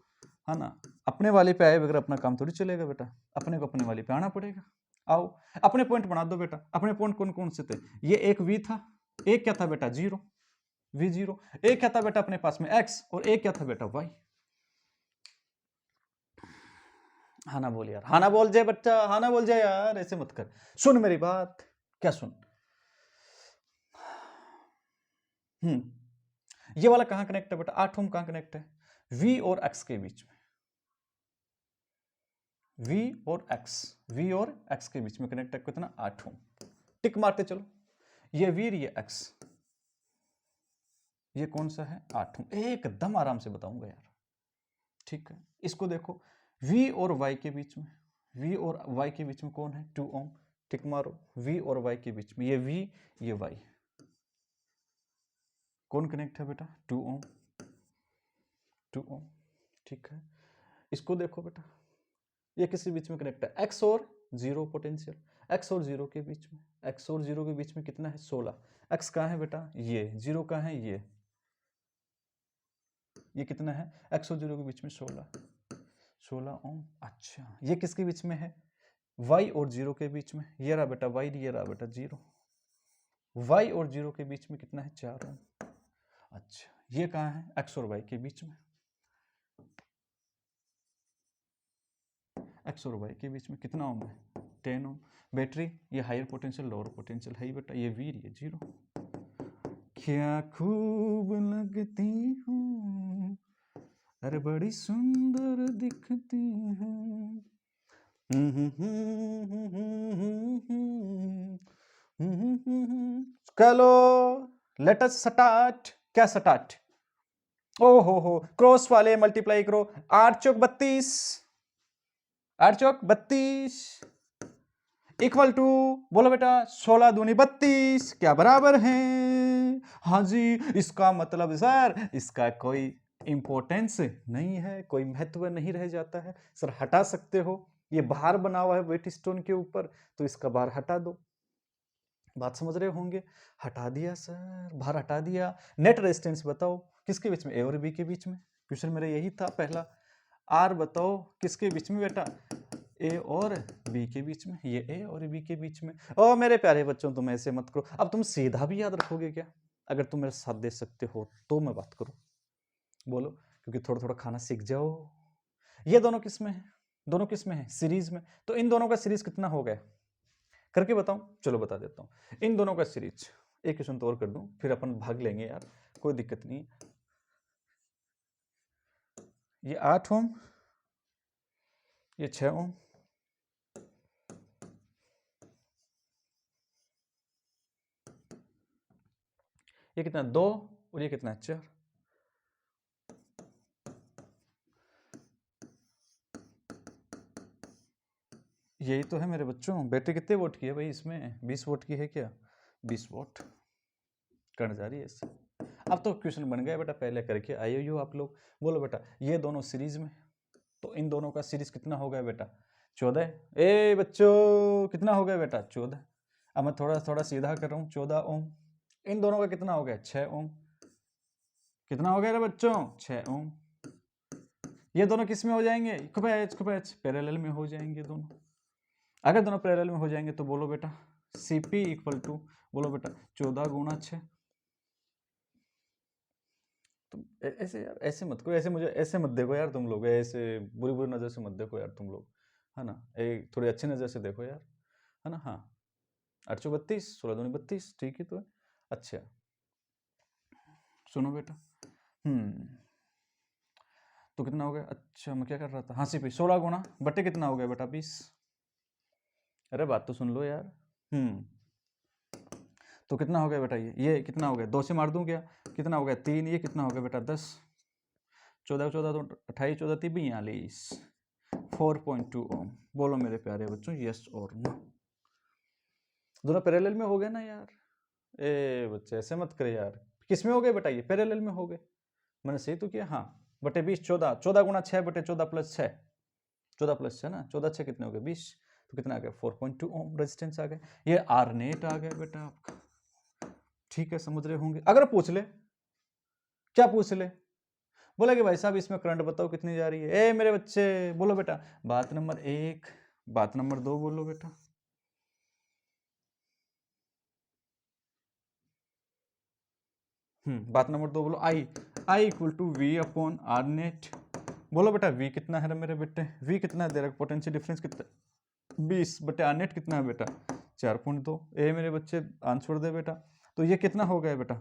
है ना? अपने वाले पे आए बगैर अपना काम थोड़ी चलेगा बेटा, अपने को अपने वाले पे आना पड़ेगा। आओ अपने पॉइंट बना दो बेटा। अपने पॉइंट कौन कौन से थे? ये एक v था, एक क्या था बेटा? 0 v0। एक क्या था बेटा अपने पास में? x। और एक क्या था बेटा? y। हाँ ना बोल यार, हाँ ना बोल जाए बच्चा, हाँ ना बोल जाए यार, ऐसे मत कर। सुन मेरी बात, क्या सुन? ये वाला कहाँ कनेक्ट है बेटा? 8 ओम कहाँ कनेक्ट है? v और x के बीच में। v और x के बीच में कनेक्ट है कितना? 8 ओम। टिक मारते चलो। ये v ये x, ये कौन सा है? 8 ओम। एकदम आराम से बताऊंगा यार, ठीक है? इसको देखो, v और y के बीच में, v और y के बीच में कौन है? 2 ओम। टिक मारो। v और y के बीच में ये v ये y, कौन कनेक्ट है बेटा? 2 ओम। 2 ओम, ठीक है? इसको देखो बेटा, ये किसके बीच में कनेक्ट है? x और 0 पोटेंशियल, x और 0 के बीच में। x और 0 के बीच में कितना है? 16। x कहाँ है बेटा? ये 0 कहाँ है? ये कितना है? x और 0 के बीच में 16 ओम। अच्छा ये किसके बीच में है? y और 0 के बीच में। ये रहा बेटा y, ये रहा बेटा 0। y और 0 के बीच में कितना है? 4 ओम। अच्छा ये कहाँ है? x और y के बीच में। x और y के बीच में कितना ओम है? 10 ओम। बैटरी ये हायर पोटेंशियल लोअर पोटेंशियल है बेटा, ये v ये 0। क्या खूब लगती हूँ, अरे बड़ी सुंदर दिखती हूँ। चलो लेट अस स्टार्ट। क्या स्टार्ट? ओ हो क्रॉस वाले मल्टीप्लाई करो। 8 चौक 32, 8 चौक 32 इक्वल टू, बोलो बेटा 16 दूनी 32, क्या बराबर है? हाँ जी। इसका मतलब सर इसका कोई इंपॉर्टेंस नहीं है, कोई महत्व नहीं रह जाता है सर, हटा सकते हो। ये बाहर बना हुआ है वेट स्टोन के ऊपर, तो इसका बाहर हटा दो। बात समझ रहे होंगे? हटा दिया सर, बाहर हटा दिया। नेट रेजिस्टेंस बताओ किसके बीच में? ए और बी के बीच में। क्वेश्चन मेरा यही था पहला। आर बताओ किसके बीच में बेटा? ए और बी के बीच में। ये ए और बी के बीच में। ओ मेरे प्यारे बच्चों तुम ऐसे मत करो। अब तुम सीधा भी याद रखोगे क्या? अगर तुम मेरे साथ दे सकते हो तो मैं बात करूं, बोलो, क्योंकि थोड़ा थोड़ा खाना सीख जाओ। ये दोनों किस में है? दोनों किस में है? सीरीज में। तो इन दोनों का सीरीज कितना हो गया करके बताऊं? चलो बता देता हूं। इन दोनों का सीरीज, एक क्वेश्चन तो और कर दूं फिर अपन भाग लेंगे यार, कोई दिक्कत नहीं। ये 8 ओम, ये 6 ओम, ये कितना? 2 और ये कितना? 4। यही तो है मेरे बच्चों। बैटरी कितने वोट की है भाई इसमें? 20 वोट की है क्या? 20 वोट करंट जा रही है इससे। अब तो क्वेश्चन बन गया बेटा, पहले करके आए हो आप लोग। बोलो बेटा ये दोनों सीरीज में, तो इन दोनों का सीरीज कितना हो गया बेटा? 14। ए बच्चों कितना हो गया बेटा? 14। अब मैं थोड़ा थोड़ा सीधा कर रहा हूँ। 14 ओम। इन दोनों का कितना हो गया? 6 ओम। कितना हो गया रे बच्चों? 6 ओम। ये दोनों किस में हो जाएंगे? पैरेलल में हो जाएंगे दोनों। अगर दोनों पैरेलल में हो जाएंगे तो बोलो बेटा Cp इक्वल टू, बोलो बेटा 14 गुणा 6। तुम ऐसे यार, ऐसे मत करो, ऐसे मुझे ऐसे मत देखो यार तुम लोग, ऐसे बुरी बुरी नज़र से मत देखो यार तुम लोग, है ना? एक थोड़ी अच्छी नज़र से देखो यार, है ना? हाँ 8 चौ 32, 16 दूनी 32, ठीक ही तो है। अच्छा सुनो बेटा, तो कितना हो गया? अच्छा मैं क्या कर रहा था? हाँ Cp 16 गुणा बट्टे कितना हो गया बेटा? 20। अरे बात तो सुन लो यार। तो कितना हो गया बेटा, ये कितना हो गया, 2 से मार दूं क्या, कितना हो गया 3, ये कितना हो गया बेटा 10, 14 14 तो 28, 14 3 42, 4.2 ओम। बोलो मेरे प्यारे बच्चों यस और नो। दोनों पैरेलल में हो गए ना यार। ए बच्चे ऐसे मत करे यार, किस में हो गए बेटा, ये पैरेलल में हो गए, मैंने सही तो किया। हाँ बटे 20, 14, 14 गुना 6 बटे 14 प्लस 6, 14 प्लस 6 ना, 14 6 कितने हो गए 20, तो कितना आ गया 4.2 ओम रेजिस्टेंस आ गया। ये आर नेट आ गया बेटा आपका। ठीक है, समझ रहे होंगे। अगर पूछ ले, क्या पूछ ले, बोला कि भाई साहब इसमें करंट बताओ कितनी जा रही है, ए मेरे बच्चे बोलो बेटा, बात नंबर 1, बात नंबर 2 बोलो बेटा। बात नंबर 2 बोलो, I equal to V upon R net. बोलो बेटा वी कितना है मेरे बेटे, वी कितना है दे रहा, पोटेंशियल डिफरेंस कितना, 20 बटे आर नेट कितना है बेटा 4.2। ए मेरे बच्चे आंसर दे बेटा। तो ये कितना हो गया बेटा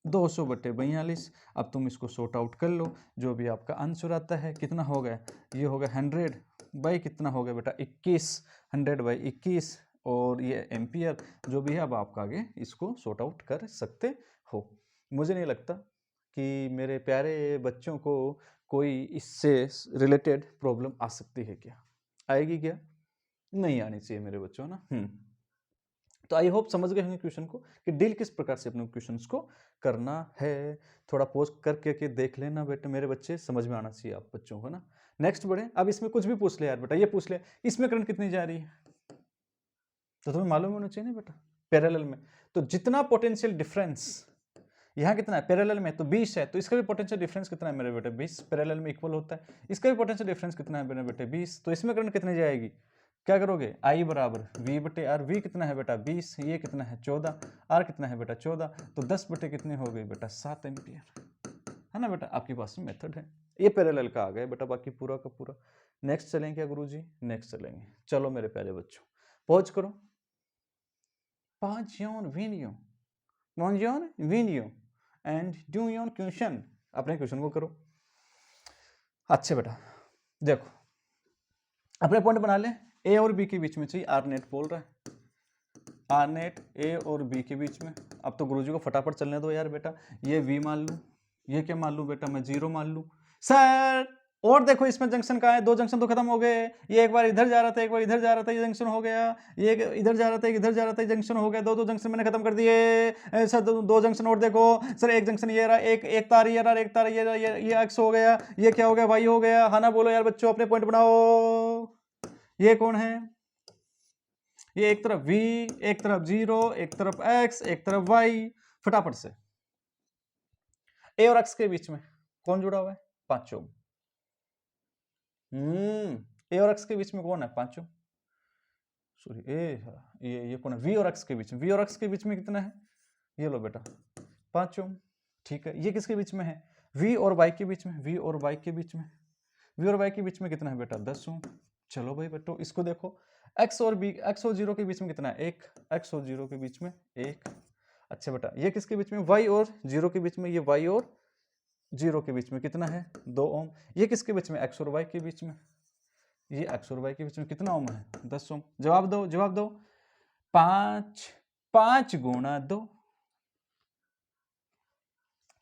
200 बटे 42। अब तुम इसको सॉर्ट आउट कर लो, जो भी आपका आंसर आता है कितना हो गया, ये हो गया 100 बाई कितना हो गया बेटा 21, 100 बाई 21, और ये एम्पियर जो भी है। अब आपका आगे इसको सॉर्ट आउट कर सकते हो। मुझे नहीं लगता कि मेरे प्यारे बच्चों को कोई इससे रिलेटेड प्रॉब्लम आ सकती है। क्या आएगी, क्या नहीं आनी चाहिए मेरे बच्चों ना। तो आई होप समझ गए होंगे क्वेश्चन को कि डील किस प्रकार से अपने क्वेश्चंस को करना है। थोड़ा पोस्ट करके के देख लेना बेटे मेरे बच्चे, समझ में आना चाहिए आप बच्चों को ना। नेक्स्ट बढ़े, अब इसमें कुछ भी पूछ ले यार बेटा, ये पूछ ले इसमें करंट कितनी जा रही है, तो तुम्हें मालूम होना चाहिए ना बेटा। पैरेलल में तो जितना पोटेंशियल डिफरेंस यहाँ कितना है पैरेलल में, तो 20 है, तो इसका भी पोटेंशियल डिफरेंस कितना है मेरे बेटे 20, पैरेलल में इक्वल होता है। इसका भी पोटेंशियल डिफरेंस कितना है मेरे बेटे 20, तो इसमें करंट कितनी जाएगी, क्या करोगे, आई बराबर वी बटे आर, वी कितना है बेटा 20, ये कितना है 14, आर कितना है बेटा 14, तो 10 बटे कितने हो गए बेटा 7 एम्पियर, है ना बेटा। आपके पास में मेथड है, ये पैरेलल का आ गया बेटा, बाकी पूरा का पूरा। नेक्स्ट चलेंगे क्या गुरुजी, नेक्स्ट चलेंगे। चलो मेरे प्यारे बच्चों पहुंच करो, pause your video, pause your video and do your question। अपने क्वेश्चन को करो। अच्छा बेटा देखो, अपने पॉइंट बना ले, ए और बी के बीच में चाहिए, आर नेट बोल रहा है, आर नेट ए और बी के बीच में। अब तो गुरुजी को फटाफट चलने दो यार बेटा, ये वी मान लूं, ये क्या मान लूं बेटा, मैं 0 मान लूं सर। और देखो इसमें जंक्शन कहाँ है, 2 जंक्शन तो खत्म हो गए, ये एक बार इधर जा रहा था, एक बार इधर जा रहा था, ये जंक्शन हो गया, ये इधर जा रहा था, इधर जा रहा था, ये जंक्शन हो गया, 2 जंक्शन मैंने खत्म कर दिए सर। 2 जंक्शन और देखो सर, एक जंक्शन ये रहा, एक तार ये रहा, एक तार ये रहा, ये एक्स हो गया, ये क्या हो गया वाई हो गया, हाँ ना बोलो यार बच्चों, अपने पॉइंट बनाओ। ये कौन है, ये एक तरफ v, एक तरफ 0, एक तरफ x, एक तरफ y। फटाफट से a और x के बीच में कौन जुड़ा हुआ है, 5 ओम। a और x के बीच में कौन है 5 ओम, सॉरी ये कौन है, v और x के बीच में, v और x के बीच में कितना है, ये लो बेटा 5 ओम। ठीक है, ये किसके बीच में है, v और y के बीच में, v और y के बीच में, v और y के बीच में कितना है बेटा 10 ओम। चलो भाई बेटो इसको देखो, x और 0 के बीच में कितना है 1, x और 0 के बीच में 1। अच्छा बेटा ये किसके बीच में, y और 0 के बीच में, ये y और 0 के बीच में कितना है 2 ओम। ये किसके बीच में, x और y के बीच में, ये x और y के बीच में कितना ओम है 10 ओम। जवाब दो, जवाब दो, 5 गुणा 2,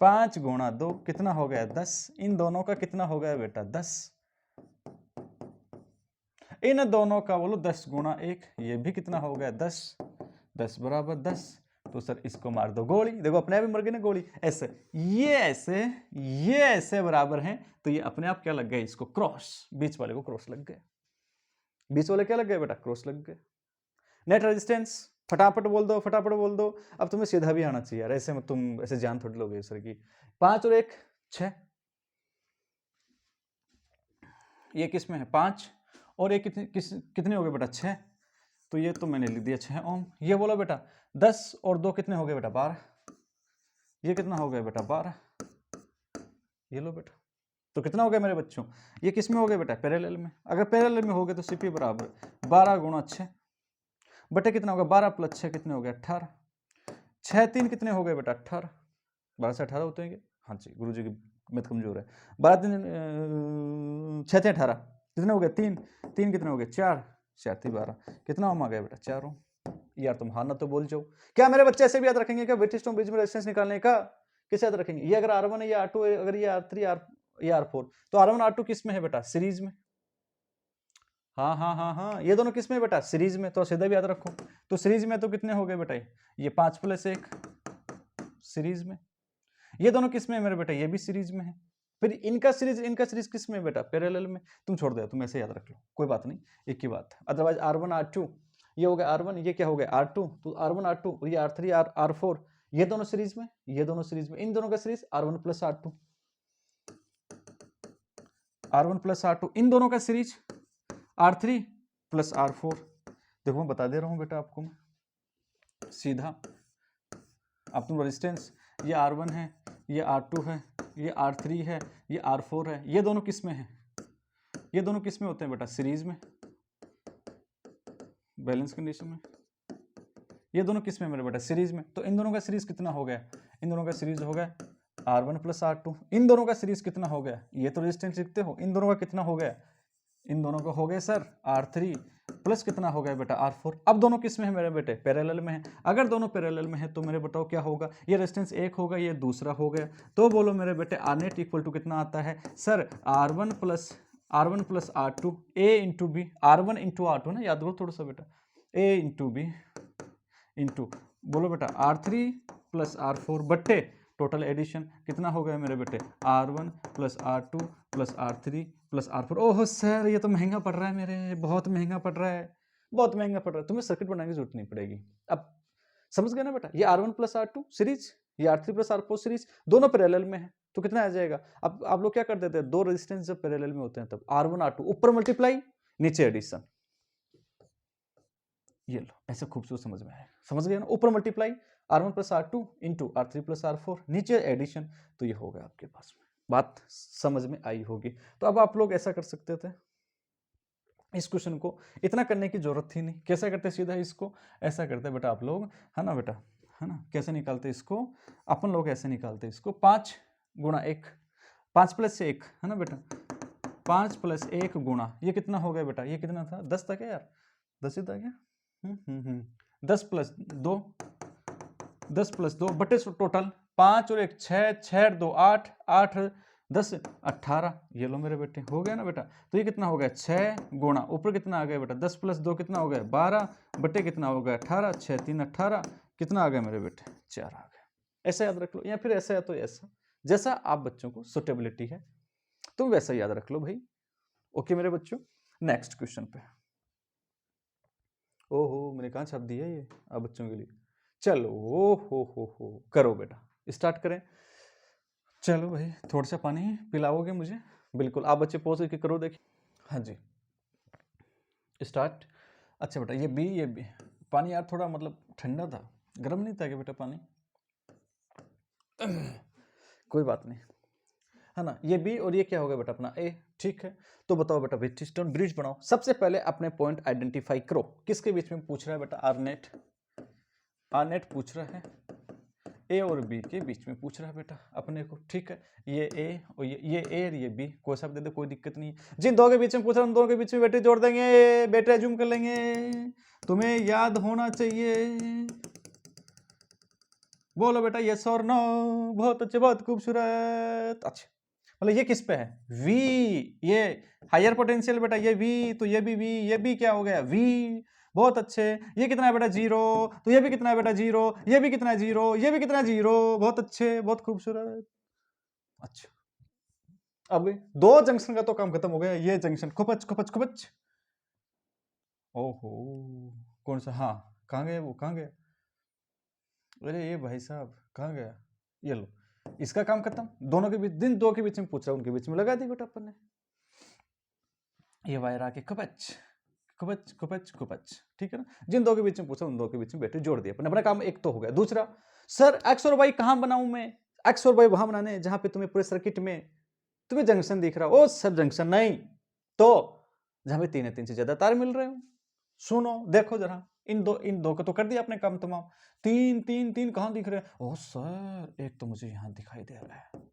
5 गुणा 2 कितना हो गया 10, इन दोनों का कितना हो गया बेटा 10, इन दोनों का बोलो 10 गुणा 1, ये भी कितना हो गया 10, 10 बराबर 10। तो सर इसको मार दो गोली, देखो अपने आप ही मर गई ना गोली, ऐसे ये ऐसे बराबर हैं, तो ये अपने आप क्या लग गए, इसको क्रॉस, बीच वाले को क्रॉस लग गए, बीच वाले क्या लग गए बेटा क्रॉस लग गए। नेट रेजिस्टेंस फटाफट बोल दो, फटाफट बोल दो। अब तुम्हें सीधा भी आना चाहिए यार, ऐसे में तुम ऐसे जान थोड़ी लोगे सर की। 5 और 1 6, ये किस में है 5, और ये कितने हो गए बेटा 6, तो ये तो मैंने लिख दिया 6 ओम। ये बोलो बेटा 10 और 2 कितने हो गए बेटा 12, ये कितना हो गया बेटा 12, ये लो बेटा। तो कितना हो गया मेरे बच्चों, ये किस में हो गया बेटा पैरेलल में। अगर पैरेलल में हो गए तो सीपी बराबर 12 गुणा 6 बटे कितना होगा 12 प्लस 6 कितने हो गए 18, 6 3 कितने हो गए बेटा 18, 12 से 18 होते हैं। हाँ जी गुरुजी की मैथ कमजोर है। 12 3 6 थे 18 कितने हो गए 3 3 कितने हो गए 4 4 थी 12, कितना ओम आ गया बेटा 4 ओम। यार तुम हाँ ना तो बोल जाओ। क्या मेरे बच्चे ऐसे भी याद रखेंगे क्या व्हीटस्टोन ब्रिज में रेजिस्टेंस निकालने का? कैसे याद रखेंगे? ये अगर R1 है, ये R2 है, अगर ये R3 ये R4, तो R1 R2 किस में है बेटा? सीरीज में। हाँ हाँ हाँ हाँ, ये दोनों किस में है बेटा? सीरीज में। तो सीधा भी याद रखो। तो सीरीज में तो कितने हो गए बेटा? ये 5 + 1 सीरीज में। ये दोनों किस में है मेरे बेटा? ये भी सीरीज में है। फिर इनका सीरीज किस में है बेटा? पैरेलल में। तुम छोड़ दो, तुम ऐसे याद रख लो, कोई बात नहीं, एक ही बात। अदरवाइज R1 R2, ये हो गया R1, ये क्या हो गया? R2, तो R1 R2, ये R3 R4, ये दोनों सीरीज में, ये दोनों सीरीज में, इन दोनों का series R1 + R2, R1 + R2, इन दोनों का सीरीज R3 + R4। देखो मैं बता दे रहा हूं बेटा आपको, मैं सीधा। अब तुम रेजिस्टेंस, ये R1 है, ये R2 है, ये R3 है, ये R4 है, ये दोनों किस में है? ये दोनों किस में होते हैं बेटा? सीरीज में, बैलेंस कंडीशन में। ये दोनों किस में मेरे बेटा? सीरीज में। तो इन दोनों का सीरीज कितना हो गया? इन दोनों का सीरीज हो गया R1 + R2। इन दोनों का सीरीज कितना हो गया? ये तो रेजिस्टेंस लिखते हो, इन दोनों का कितना हो गया? इन दोनों का हो गया सर R3 प्लस कितना हो गया बेटा? R4। अब दोनों किस में है मेरे बेटे? पैरेलल में है। अगर दोनों पैरेलल में है तो मेरे बताओ क्या होगा? ये रेजिस्टेंस एक होगा, ये दूसरा हो गया, तो बोलो मेरे बेटे Rnet इक्वल टू कितना आता है sir? R1 + R2 A × B, R1 × R2 ना, याद करो थोड़ा सा बेटा, A × B इंटू, बोलो बेटा R3 + R4 बट्टे टोटल एडिशन कितना हो गया मेरे बेटे? R1 + R2 + R3 + R4। Oh sir ये तो महंगा पड़ रहा है मेरे, बहुत महंगा पड़ रहा है, बहुत महंगा पड़ रहा है। तुम्हें सर्किट बनाने की जरूरत नहीं पड़ेगी। अब समझ गए ना बेटा? ये R1 + R2 सीरीज, ये R3 + R4 सीरीज, दोनों पैरेलल में है, तो कितना आ जाएगा? अब आप लोग क्या कर देते हैं, दो रेजिस्टेंस जब पैरेलल में होते हैं तब R1 R2 ऊपर मल्टीप्लाई, नीचे एडिशन। ये लो, ऐसे खूबसूरत समझ में आया, समझ गए ना? ऊपर multiply R1 + R2 into R3 + R4, नीचे एडिशन, तो ये हो गया आपके पास में। बात समझ में आई होगी। तो अब आप लोग ऐसा कर सकते थे, इस क्वेश्चन को इतना करने की जरूरत थी नहीं। कैसा करते? सीधा इसको ऐसा करते बेटा आप लोग, है ना बेटा, है ना? कैसे निकालते इसको? अपन लोग ऐसे निकालते इसको, 5 × 1, 5 + 1, है ना बेटा? 5 + 1 गुणा, ये कितना हो गया बेटा? ये कितना था? 10 था क्या यार? 10 ही था क्या? 10 + 2, 10 + 2 बटे टोटल 5 और 1 6, 6 और 2 8, 8 10 18। ये लो मेरे बेटे, हो गया ना बेटा? तो ये कितना हो गया? 6 गुणा, ऊपर कितना आ गया बेटा? 10 + 2 कितना हो गया? 12 बटे कितना हो गया? 18, 6 3 18, कितना आ गया मेरे बेटे? 4 आ गया। ऐसा याद रख लो, या फिर ऐसा है तो ऐसा, जैसा आप बच्चों को सुटेबिलिटी है तुम वैसा याद रख लो भाई। ओके मेरे बच्चों, नेक्स्ट क्वेश्चन पे। ओहो, मैंने कहाँ छाप दिया ये आप बच्चों के लिए। चलो, ओ हो, करो बेटा, स्टार्ट करें। चलो भाई, थोड़ा सा पानी पिलाओगे मुझे? बिल्कुल, आप बच्चे पोज करके करो, देखिए। हाँ जी, स्टार्ट। अच्छा बेटा, ये बी पानी यार थोड़ा मतलब ठंडा था, गर्म नहीं था क्या बेटा पानी? कोई बात नहीं, है ना? ये बी और ये क्या हो गया बेटा? अपना ए, ठीक है। तो बताओ बेटा, व्हीटस्टोन ब्रिज बनाओ। सबसे पहले अपने पॉइंट आइडेंटिफाई करो। किसके बीच में पूछ रहा है बेटा? आरनेट पूछ रहा है, ए और बी के बीच में पूछ रहा है बेटा अपने को, ठीक है। ये ए और ये ए और ये बी, कोई सा भी दे दे, कोई दिक्कत नहीं है। जिन दो के बीच में पूछ रहा है उन दोनों के बीच में बेटे जोड़ देंगे, बेटे जूम कर लेंगे, तुम्हें याद होना चाहिए। बोलो बेटा यस और नो। बहुत अच्छे, बहुत खूबसूरत। अच्छा, मतलब ये किस पे है? वी, ये हायर पोटेंशियल बेटा, ये वी, तो ये भी वी, ये भी क्या हो गया? वी। बहुत अच्छे। ये कितना है बेटा? 0। तो ये भी कितना है बेटा? 0। ये भी कितना है? 0। ये भी कितना है? 0। बहुत अच्छे, बहुत खूबसूरत। अच्छा, अब दो जंक्शन का तो काम खत्म हो गया। ये जंक्शन खुपच खुपच खुपच। ओहो, कौन सा? हाँ, कहाँ गए वो? कहाँ गया? अरे ये भाई साहब कहाँ गया? ये लो, इसका काम खत्म। दोनों के बीच, दिन दो के बीच में पूछ रहा, उनके बीच में लगा दी बेटा अपन ने। ये वायर आके कपच कपच कपच कपच, ठीक है ना? जिन दो के बीच में पूछा उन दो के बीच में बैटरी जोड़ दिया अपने, अपना काम एक तो हो गया। दूसरा, सर एक्स और वाई कहाँ बनाऊं मैं? एक्स और वाई वहां बनाने जहां पे तुम्हें पूरे सर्किट में तुम्हें जंक्शन दिख रहा हो। ओ सर जंक्शन नहीं, तो जहां पे 3 है 3 से ज्यादा तार मिल रहे हो। सुनो देखो जरा, इन दो का तो कर दिया अपने काम तमाम। 3 3 3 कहाँ दिख रहे हैं? ओ सर एक तो मुझे यहाँ दिखाई दे रहा है,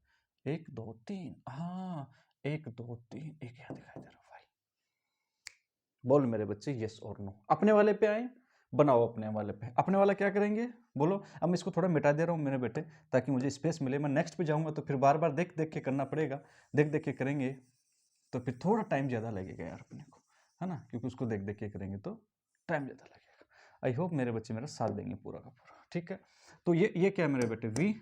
1 2 3, हाँ 1 2 3, एक यहाँ दिखाई दे रहा है। बोल मेरे बच्चे यस और नो। अपने वाले पे आए, बनाओ अपने वाले पे। अपने वाला क्या करेंगे बोलो। अब मैं इसको थोड़ा मिटा दे रहा हूँ मेरे बेटे, ताकि मुझे स्पेस मिले। मैं नेक्स्ट पे जाऊँगा तो फिर बार बार देख देख के करना पड़ेगा। देख देख के करेंगे तो फिर थोड़ा टाइम ज़्यादा लगेगा यार अपने को, है ना, क्योंकि उसको देख देख के करेंगे तो टाइम ज़्यादा लगेगा। आई होप मेरे बच्चे मेरा साथ देंगे पूरा का पूरा, ठीक है। तो ये क्या है मेरे बेटे v,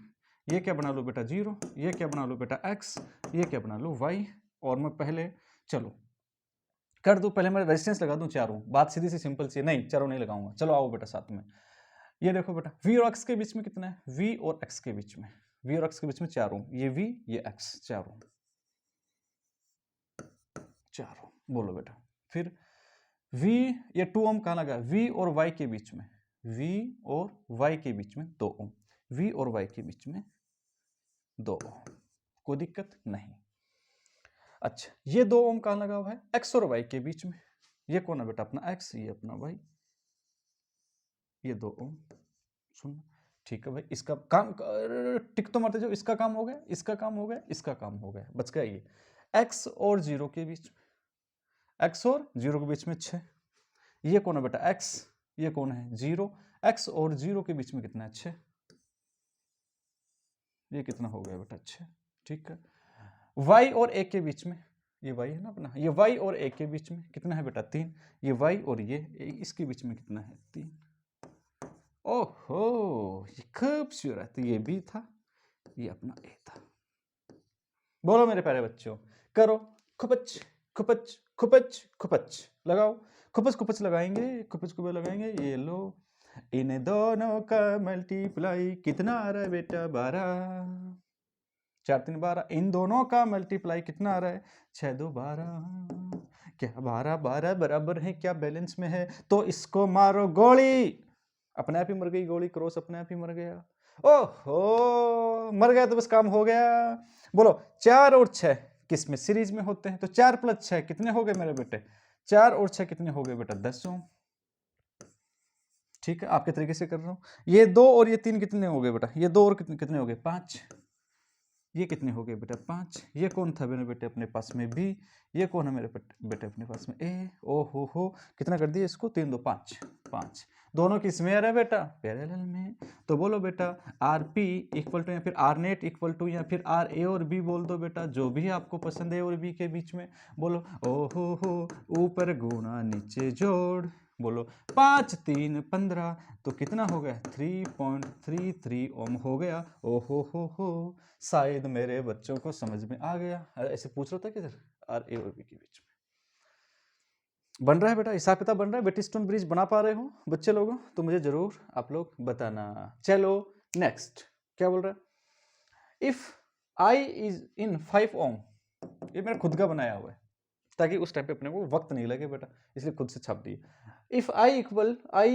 ये क्या बना लो बेटा 0, ये क्या बना लो बेटा x, ये क्या बना लो y। और मैं पहले चलो कर दूं, पहले मैं रेजिस्टेंस लगा दूं चारों। बात सीधी सी सिंपल सी है, नहीं चारों नहीं लगाऊंगा। चलो आओ बेटा साथ में। ये देखो बेटा v और x के बीच में कितना है, v और x के बीच में, v और x के बीच में चारों, ये v ये x, चारों चारों। बोलो बेटा फिर v, ये 2 ओम कहाँ लगा, v और y के बीच में, v और y के बीच में 2 ओम, v और y के बीच में 2 ओम, कोई दिक्कत नहीं। अच्छा ये 2 ओम कहाँ लगा हुआ है, x और y के बीच में। ये कौन है बेटा अपना x, ये अपना y, ये 2 ओम। सुन ठीक है भाई, इसका काम टिक तो मारते जाओ। इसका काम हो गया, इसका काम हो गया, इसका काम हो गया, बच गया ये x और 0 के बीच में, x और 0 के बीच में 6। ये कौन है बेटा x, ये कौन है 0, x और 0 के बीच में कितना है 6, ये कितना हो गया बेटा 6, ठीक है। y और a के बीच में, ये y है ना अपना, ये y और a के बीच में कितना है बेटा 3, ये y और ये इसके बीच में कितना है 3। ओहो ये खूबसूरत, ये भी था, ये अपना a था। बोलो मेरे प्यारे बच्चों, करो खुपच खुपच खुपच खुपच लगाओ, खुपच खुपच लगाएंगे, खुपच खुपच लगाएंगे। ये लो, इन दोनों का मल्टीप्लाई कितना आ रहा है बेटा 12, 4 3 12। इन दोनों का मल्टीप्लाई कितना आ रहा है 6 2 12। क्या 12 12 बराबर है क्या बैलेंस में है, तो इसको मारो गोली। अपने आप ही मर गई गोली, क्रॉस अपने आप ही मर गया। ओहो मर गया तो बस काम हो गया। बोलो 4 और 6 किस में सीरीज में होते हैं, तो 4 + 6 कितने हो गए मेरे बेटे, 4 और 6 कितने हो गए बेटा 10 ओम। ठीक है आपके तरीके से कर रहा हूं। ये 2 और ये 3 कितने हो गए बेटा, ये 2 और कितने हो गए 5, ये कितने हो गए बेटा 5। ये कौन था मेरे बेटे अपने पास में b, ये कौन है मेरे बेटे अपने पास में a। ओ हो कितना कर दिया इसको, 3 2 5 5, दोनों किस में आ रहा है बेटा पैरेलल में। तो बोलो बेटा आर पी इक्वल टू, या फिर आर नेट इक्वल टू, या फिर आर ए और बी बोल दो बेटा, जो भी आपको पसंद है और बी के बीच में। बोलो ओ हो ऊपर गुणा नीचे जोड़। बोलो 5 3 15, तो कितना हो गया 3.33 ओम हो गया। ओ हो शायद मेरे बच्चों को समझ में आ गया। ऐसे पूछ रहा था किधर आर ए और बी के बीच में बन रहा है बेटा, हिसाब किताब बन रहा है। वेटिस्टोन ब्रिज बना पा रहे हो बच्चे लोगों, तो मुझे जरूर आप लोग बताना। चलो नेक्स्ट क्या बोल रहा है, इफ आई इज इन 5 ओम, ये मेरा खुद का बनाया हुआ है ताकि उस टाइम पे अपने को वक्त नहीं लगे बेटा, इसलिए खुद से छाप दिए। If I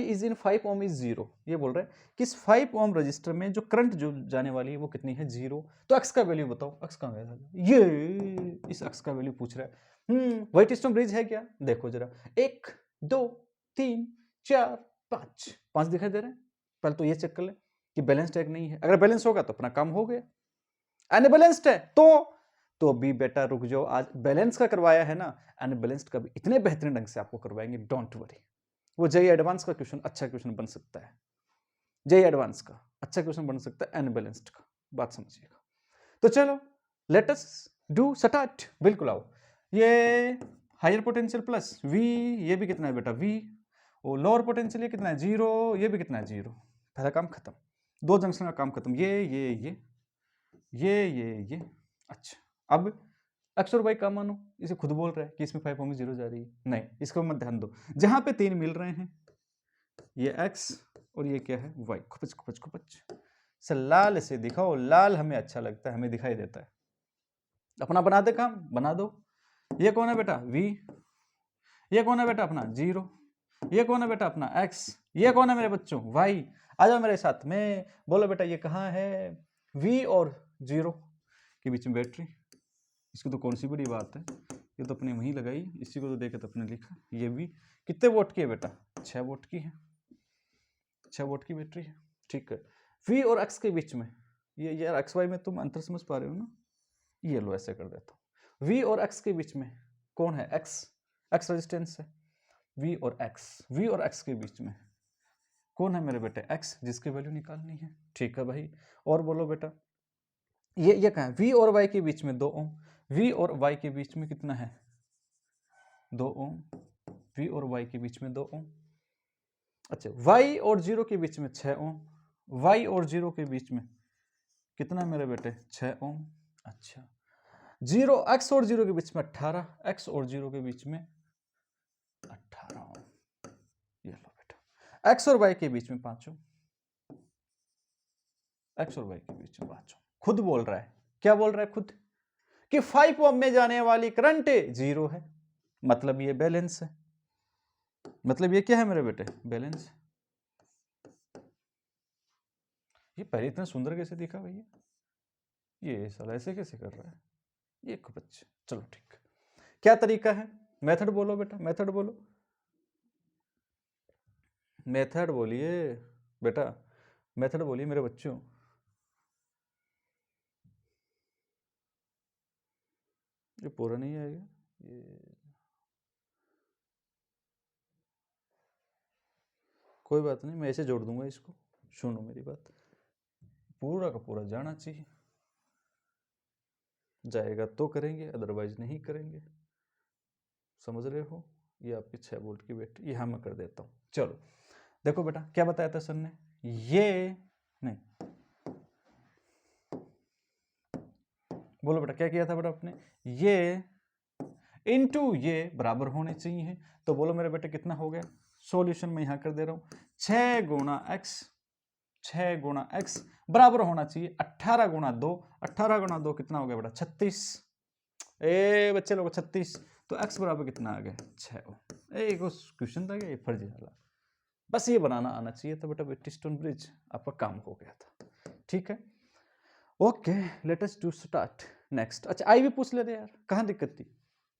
is in 5 ohm is 0, ये बोल रहा है कि इस 5 ओम रजिस्टर में जो करंट जो जाने वाली है वो कितनी है 0। तो एक्स का वैल्यू बताओ, एक्स का वैल्यू, ये इस एक्स का वैल्यू पूछ रहा है। व्हाइटस्टोन ब्रिज है क्या, देखो जरा 1 2 3 4 5 5 दिखाई दे रहे हैं। पहले तो ये चेक कर ले कि बैलेंस्ड है कि नहीं है। अगर बैलेंस होगा तो अपना काम हो गया, अनबैलेंस्ड है तो भी बेटा रुक जाओ, आज बैलेंस का करवाया है ना, अनबैलेंस्ड का भी इतने बेहतरीन ढंग से आपको करवाएंगे, डोंट वरी। वो जेई एडवांस का क्वेश्चन अच्छा क्वेश्चन बन सकता है, जेई एडवांस का अच्छा क्वेश्चन बन सकता है अनबैलेंस्ड का, बात समझिएगा। तो चलो लेट अस डू स्टार्ट। बिल्कुल आओ, ये हायर पोटेंशियल प्लस वी, ये भी कितना है बेटा वी, और लोअर पोटेंशियल ये कितना है 0, ये भी कितना है 0। पहला काम खत्म, 2 जंक्शन का काम खत्म। ये अच्छा अब एक्स और वाई का मानो, इसे खुद बोल रहा है कि इसमें 5 ओम 0 जा रही है, नहीं इसको मत ध्यान दो। जहां पे 3 मिल रहे हैं, ये x और ये क्या है y, खुपच खुपच खुपच से लाल से दिखाओ, लाल हमें अच्छा लगता है, हमें दिखाई देता है। अपना बना दे काम, बना दो। ये कौन है बेटा v, ये कौन है बेटा अपना 0, ये कौन है बेटा अपना x, ये कौन है मेरे बच्चों y। आ जाओ मेरे साथ में, बोलो बेटा ये कहाँ है, v और 0 के बीच में बैटरी। इसकी तो कौन सी बड़ी बात है, ये तो अपने वहीं लगाई, इसी को तो देखे तो अपने लिखा। ये भी कितने वोट की है बेटा 6 वोट की है, 6 वोट की बैटरी है, ठीक है। v और x के बीच में, ये यार एक्स वाई में तुम अंतर समझ पा रहे हो ना, ये लो ऐसे कर देता हूँ। v और x के बीच में कौन है x रेजिस्टेंस है, v और x के बीच में कौन है मेरे बेटे, x, जिसकी वैल्यू निकालनी है। ठीक है भाई, और बोलो बेटा, ये कहाँ है, v और y के बीच में 2 ओम, v और y के बीच में कितना है, 2 ओम, v और y के बीच में 2 ओम। अच्छा, y और 0 के बीच में 6 ओम, y और 0 के बीच में कितना है मेरे बेटे, 6 ओम। अच्छा, 0 x और 0 के बीच में 18, x और 0 के बीच में 18 ओम। ये लो बेटा, x और y के बीच में 5 ओम, x और y के बीच में 5 ओम। खुद बोल रहा है, क्या बोल रहा है खुद, कि 5 ओम में जाने वाली करंट 0 है, मतलब ये बैलेंस है, मतलब ये क्या है मेरे बेटे, बैलेंस। ये पहले इतना सुंदर कैसे दिखा भैया, ये साला ऐसे कैसे कर रहा है, ये खूब अच्छा। चलो ठीक, क्या तरीका है, मेथड बोलो बेटा, मेथड बोलो, मेथड बोलिए बेटा, मेथड बोलिए मेरे बच्चों। ये पूरा नहीं आएगा, ये कोई बात नहीं, मैं ऐसे जोड़ दूंगा इसको, सुनो मेरी बात, पूरा का पूरा जाना चाहिए, जाएगा तो करेंगे, अदरवाइज नहीं करेंगे, समझ रहे हो। ये आपकी 6 वोल्ट की बैटरी, यहाँ मैं कर देता हूँ। चलो देखो बेटा, क्या बताया था सर ने, ये नहीं, बोलो बेटा क्या किया था बेटा आपने, ये इनटू ये बराबर होने चाहिए, तो बोलो मेरे बेटे कितना हो गया, सॉल्यूशन मैं यहाँ कर दे रहा हूँ, 6 गुणा x, 6 गुणा x बराबर होना चाहिए 18 गुणा 2, 18 गुणा 2 कितना हो गया बेटा, 36। ए बच्चे लोग 36, तो x बराबर कितना आ गया, 6। एक क्वेश्चन था, ये फर्जी वाला, बस ये बनाना आना चाहिए था बेटा, व्हिटस्टोन ब्रिज आपका काम हो गया था। ठीक है, okay, let us to start next. अच्छा, आई भी पूछ लेते यार, कहाँ दिक्कत थी,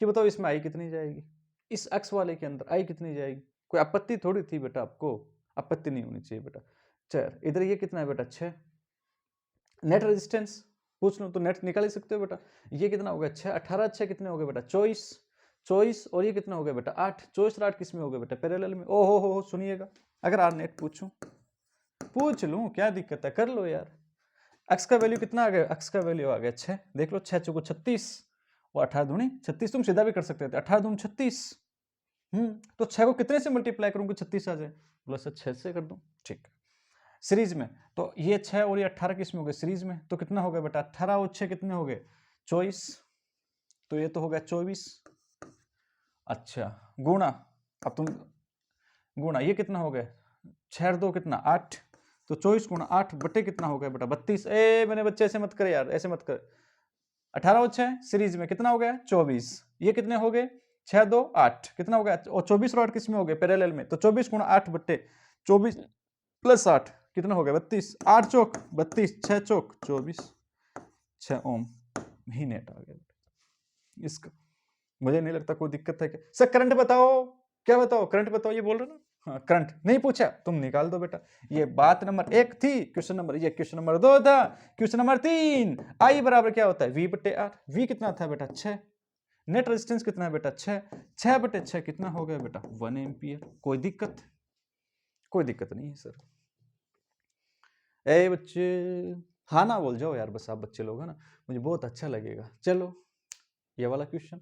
कि बताओ इसमें आई कितनी जाएगी, इस x वाले के अंदर आई कितनी जाएगी, कोई आपत्ति थोड़ी थी बेटा, आपको आपत्ति नहीं होनी चाहिए बेटा। चल इधर ये कितना है बेटा, 6, नेट रेजिस्टेंस पूछ लो तो नेट निकाल ही सकते हो बेटा, ये कितना हो गया 6, 18 6 कितने हो गए बेटा 24, 24 और ये कितना हो गया बेटा 8, 24 और 8 किस में हो गया बेटा, पैरेलल में। ओ हो सुनिएगा, अगर आर नेट पूछूं, पूछ लूं, क्या दिक्कत है, कर लो यार। x का वैल्यू कितना आ गया, x का वैल्यू आ गया 6, देख लो 6 चौको 36 और 18 दूनी 36, तुम सीधा भी कर सकते थे, 18 दूनी 36, तो 6 को कितने से मल्टीप्लाई करूंगी 36 आ जाए, बोला सर 6 से कर दूं, ठीक। सीरीज में तो ये 6 और ये 18 किस में हो गए, सीरीज में, तो कितना हो गया बेटा 18 और 6 कितने हो गए 24, तो ये तो हो गया 24। अच्छा गुणा, अब तुम गुणा, ये कितना हो गया 6 और 2 कितना 8, तो 24 गुणा 8 बटे कितना हो गया बेटा 32। ए मैंने बच्चे ऐसे मत कर यार, ऐसे मत कर, 18 और 6 सीरीज में कितना हो गया 24, ये कितने हो गए 6 2 8 कितना हो गया, और 24 और 8 किस में हो गए पैरेलल में, तो 24 गुणा 8 बटे 24 प्लस 8 कितना हो गया 32, 8 चौक 32, 6 चौक 24, 6 ओम ही नेट आ गया इसका। मुझे नहीं लगता कोई दिक्कत है क्या, सर करंट बताओ, क्या बताओ करंट बताओ, ये बोल रहे ना, हाँ करंट नहीं पूछा, तुम निकाल दो बेटा। ये बात नंबर 1 थी, क्वेश्चन नंबर, ये क्वेश्चन नंबर 2 था, क्वेश्चन नंबर 3, आई बराबर क्या होता है v बटे r, v कितना था बेटा 6, नेट रेजिस्टेंस कितना है बेटा 6, 6 बटे 6 कितना हो गया बेटा 1 एम्पियर। कोई दिक्कत, कोई दिक्कत नहीं है सर। ए बच्चे हाँ ना बोल जाओ यार, बस आप बच्चे लोग है ना, मुझे बहुत अच्छा लगेगा। चलो ये वाला क्वेश्चन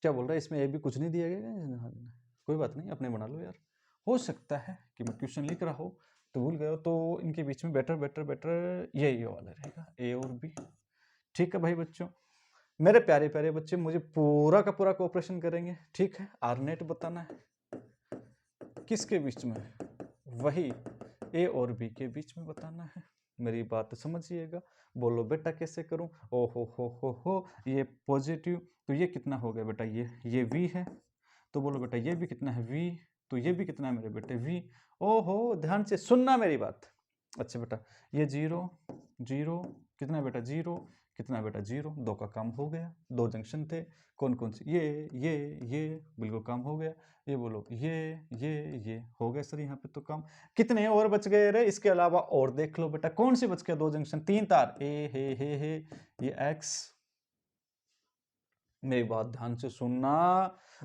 क्या बोल रहा है, इसमें ये भी कुछ नहीं दिया गया, कोई बात नहीं अपने बना लो यार, हो सकता है कि मैं क्वेश्चन लिख रहा हो तो भूल गए हो, तो इनके बीच में बेटर बेटर बेटर ये वाला रहेगा ए और बी। ठीक है भाई बच्चों, मेरे प्यारे प्यारे बच्चे, मुझे पूरा का पूरा कोऑपरेशन करेंगे, ठीक है। आर नेट बताना है किसके बीच में, वही ए और बी के बीच में बताना है, मेरी बात समझिएगा। बोलो बेटा कैसे करूं, ओ हो ये पॉजिटिव, तो ये कितना हो गया बेटा, ये v है, तो बोलो बेटा ये भी कितना है v, तो ये भी कितना है मेरे बेटे v। ओहो ध्यान से सुनना मेरी बात। अच्छा बेटा ये 0 0 कितना है बेटा 0, कितना है बेटा 0, 2 का काम हो गया, 2 जंक्शन थे, कौन कौन से, ये बिल्कुल काम हो गया। ये बोलो ये हो गया सर यहाँ पे तो काम। कितने और बच गए रे, इसके अलावा और देख लो बेटा, कौन से बच गया, 2 जंक्शन 3 तार, ए हे ये x, मेरी बात ध्यान से सुनना,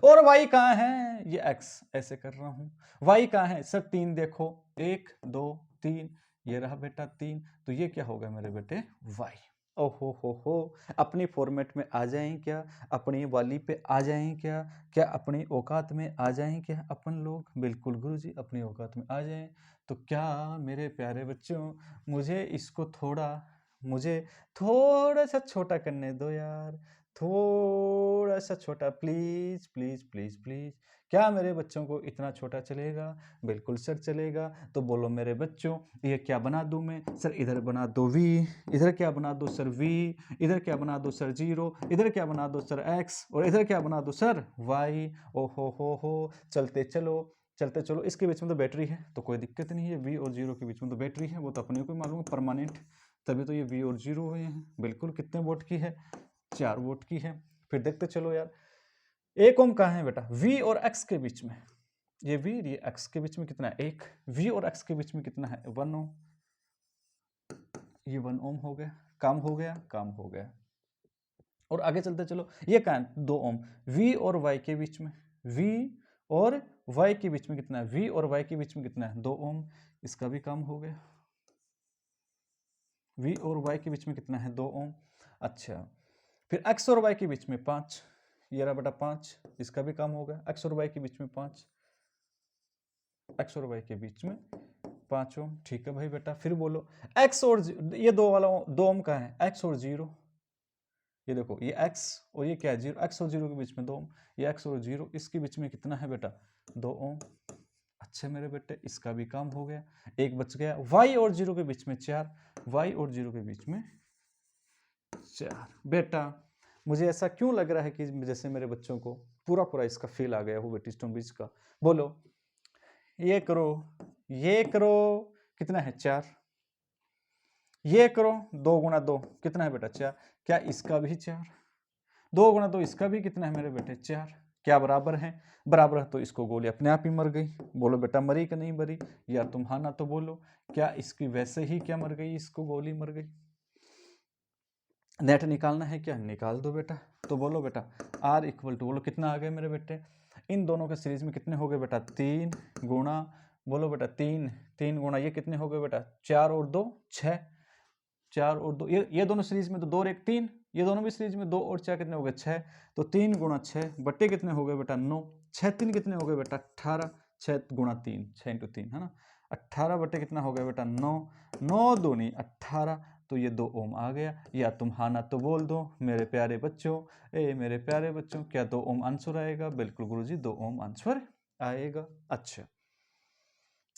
और y कहाँ है, ये x, ऐसे कर रहा हूं, y कहाँ है सर 3 देखो, 1 2 3, ये रहा बेटा 3, तो ये क्या होगा मेरे बेटे y। ओहो हो, अपनी फॉर्मेट में आ जाएं क्या, अपनी वाली पे आ जाएं क्या, क्या अपनी औकात में आ जाएं क्या अपन लोग? बिल्कुल गुरुजी, अपनी औकात में आ जाएं। तो क्या मेरे प्यारे बच्चों, मुझे थोड़ा सा छोटा करने दो यार, थोड़ा सा छोटा, प्लीज प्लीज प्लीज प्लीज। क्या मेरे बच्चों को इतना छोटा चलेगा? बिल्कुल सर चलेगा। तो बोलो मेरे बच्चों, ये क्या बना दूं मैं? सर इधर बना दो v, इधर क्या बना दो सर v, इधर क्या बना दो सर 0, इधर क्या बना दो सर x, और इधर क्या बना दो सर y। ओहो हो, चलते चलो। इसके बीच में तो बैटरी है तो कोई दिक्कत नहीं है, v और 0 के बीच में तो बैटरी है, वो तो अपने को मालूम है, परमानेंट, तभी तो ये v और 0 हुए हैं। बिल्कुल, कितने वोल्ट की है? 4 वोल्ट की है। फिर देखते चलो यार, 1 ओम कहाँ है बेटा? v और x के बीच में, ये v ये x के बीच में कितना है? 1। v और x के बीच में कितना है? 1 ओम। ये 1 ओम हो गया, काम हो गया। और आगे चलते चलो, ये कहाँ है? 2 ओम। v और y के बीच में, v और y के बीच में कितना है? v और y के बीच में कितना है? 2 ओम, इसका भी काम हो गया। v और y के बीच में कितना है? 2 ओम। अच्छा, फिर x और y के बीच में 5, ये रहा बेटा 5, इसका भी काम हो गया। x और y के बीच में 5, x और y के बीच में 5 ओम, ठीक है भाई बेटा। फिर बोलो x और ये 2 वाला 2 ओम का है, x और 0, ये देखो ये x और ये क्या है? 0, x और 0 के बीच में 2 ओम, ये x और 0 इसके बीच में कितना है बेटा? 2 ओम। अच्छे मेरे बेटे, इसका भी काम हो गया, एक बच गया। y और 0 के बीच में 4, y और 0 के बीच में 4। बेटा मुझे ऐसा क्यों लग रहा है कि जैसे मेरे बच्चों को पूरा इसका फील आ गया हो वेटिस्टोन ब्रिज का? बोलो, ये करो, कितना है? 4। ये करो, 2 गुणा 2 कितना है बेटा? 4। क्या इसका भी 4? 2 गुणा 2 इसका भी कितना है मेरे बेटे? 4। क्या बराबर है? बराबर है, तो इसको गोली अपने आप ही मर गई। बोलो बेटा, मरी कि नहीं मरी? यार तुम हाँ ना तो बोलो, क्या इसकी वैसे ही क्या मर गई? इसको गोली मर गई। नेट निकालना है क्या? निकाल दो बेटा। तो बोलो बेटा R इक्वल टू, बोलो कितना आ गया मेरे बेटे? इन दोनों के सीरीज में कितने हो गए बेटा? 3 गुणा, बोलो बेटा 3 गुणा, ये कितने हो गए बेटा? 4 और 2 6, 4 और 2, ये दोनों सीरीज में तो 2 और 1 3, ये दोनों भी सीरीज में 2 और 4 कितने हो गए? 6। तो 3 गुणा 6 बट्टे कितने हो गए बेटा? 9। 6 3 कितने हो गए बेटा? 18। 6 गुणा 3, 6 इंटू 3 है ना, 18 बट्टे कितना हो गया बेटा? 9। 9 दूनी 18, तो ये 2 ओम आ गया। या तुम हाँ ना तो बोल दो मेरे प्यारे बच्चों, मेरे प्यारे बच्चों, क्या 2 ओम आंसर आएगा? बिल्कुल गुरुजी, 2 ओम आंसर आएगा। अच्छा,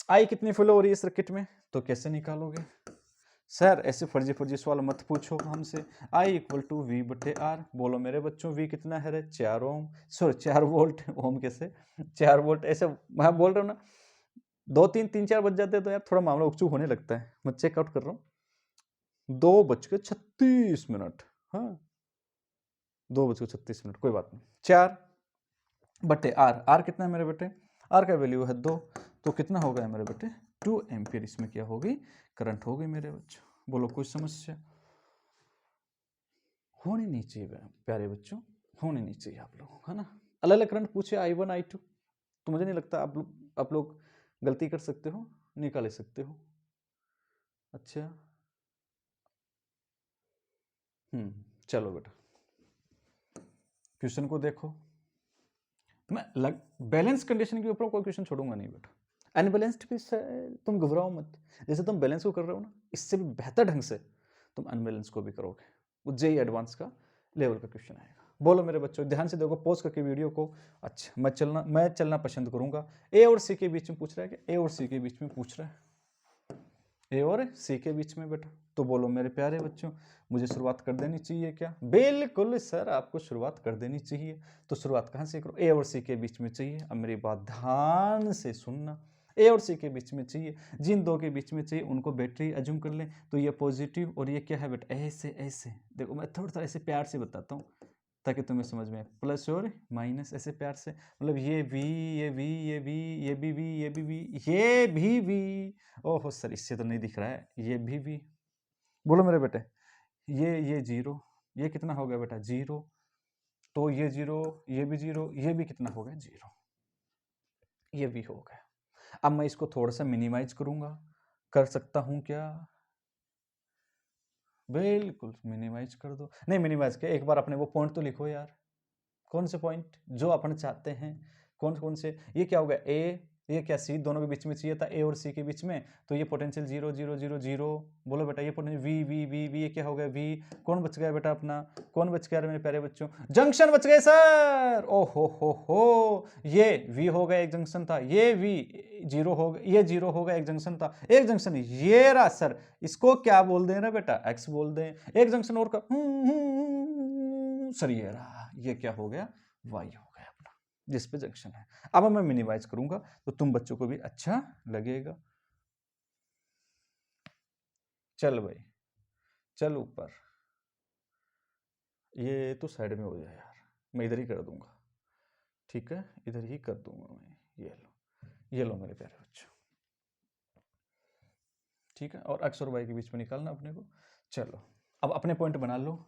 आई कितनी फ्लो हो रही है सर्किट में? तो कैसे निकालोगे? सर ऐसे फर्जी सवाल मत पूछो हमसे। आई इक्वल टू वी बटे आर। बोलो मेरे बच्चों, वी कितना है रे? 4 ओम, सॉरी 4 वोल्ट। ओम कैसे? 4 वोल्ट, ऐसे मैं बोल रहा हूँ ना, 2 3 3 4 बज जाते हैं तो यार थोड़ा मामला उकचू होने लगता है। मैं चेकआउट कर रहा हूँ, 2:36। हाँ, 2:36, कोई बात नहीं। 4 बटे आर, आर कितना है मेरे बेटे? आर का वैल्यू है 2, तो कितना हो गया मेरे बेटे? 2 एम्पियर इसमें क्या हो गई? करंट हो गई मेरे बच्चों। बोलो कोई समस्या? होनी नहीं चाहिए प्यारे बच्चों, होनी नहीं चाहिए आप लोगों का ना। अलग अलग करंट पूछे I1 I2, तो मुझे नहीं लगता आप लोग गलती कर सकते हो, निकाल सकते हो। अच्छा, चलो बेटा क्वेश्चन को देखो। मैं बैलेंस कंडीशन के ऊपर कोई क्वेश्चन छोड़ूंगा नहीं बेटा। अनबैलेंस्ड भी तुम घबराओ मत, जैसे तुम बैलेंस को कर रहे हो ना, इससे भी बेहतर ढंग से तुम अनबैलेंस को भी करोगे। वो जेई एडवांस का लेवल का क्वेश्चन आएगा। बोलो मेरे बच्चों, ध्यान से देखो, पॉज करके वीडियो को। अच्छा, मैं चलना पसंद करूंगा। ए और सी के बीच में पूछ रहा है क्या? ए और सी के बीच में पूछ रहा है, ए और सी के बीच में बेटा। तो बोलो मेरे प्यारे बच्चों, मुझे शुरुआत कर देनी चाहिए क्या? बिल्कुल सर, आपको शुरुआत कर देनी चाहिए। तो शुरुआत कहाँ से करो? ए और सी के बीच में चाहिए। अब मेरी बात ध्यान से सुनना, ए और सी के बीच में चाहिए। जिन दो के बीच में चाहिए उनको बैटरी अज्यूम कर लें। तो ये पॉजिटिव और ये क्या है बेटा? ऐसे ऐसे देखो, मैं थोड़ा सा ऐसे प्यार से बताता हूँ ताकि तुम्हें समझ में आए। प्लस और माइनस, ऐसे प्यार से, मतलब ये वी, ये वी, ये वी, ये भी वी, ये भी वी, ये भी वी। ओहो सर, इससे तो नहीं दिख रहा है, ये भी वी। बोलो मेरे बेटे, ये 0, ये कितना हो गया बेटा? 0। तो ये 0, ये भी 0, ये भी कितना हो गया? 0। ये भी हो गया। अब मैं इसको थोड़ा सा मिनिमाइज करूंगा, कर सकता हूं क्या? बिल्कुल मिनिमाइज कर दो। नहीं मिनिमाइज क्या, एक बार अपने वो पॉइंट तो लिखो यार, कौन से पॉइंट जो अपन चाहते हैं, कौन कौन से? ये क्या होगा ए, ये क्या सी, दोनों के बीच में चाहिए था, ए और सी के बीच में, तो ये पोटेंशियल 0 0 0 0। बोलो बेटा ये potential V V V V, ये क्या हो गया वी, कौन बच गया बेटा अपना, कौन बच गया मेरे प्यारे बच्चों? जंक्शन बच गए सर। ओ हो, ये वी हो गया, एक जंक्शन था, ये वी 0 हो गया, ये 0 हो गया, एक जंक्शन था, एक जंक्शन ये रहा सर, इसको क्या बोल दें ना बेटा, एक्स बोल दें, एक जंक्शन और का सर ये रहा, ये क्या हो गया, वाई हो गया अपना, जिस पे जंक्शन है। अब मैं मिनिमाइज करूंगा तो तुम बच्चों को भी अच्छा लगेगा। चल भाई चल ऊपर, ये तो साइड में हो जाए यार, मैं इधर ही कर दूंगा, ठीक है, इधर ही कर दूंगा मैं, ये लो मेरे प्यारे बच्चों, ठीक है, और एक्स और वाई के बीच में निकालना अपने को। चलो अब अपने पॉइंट बना लो,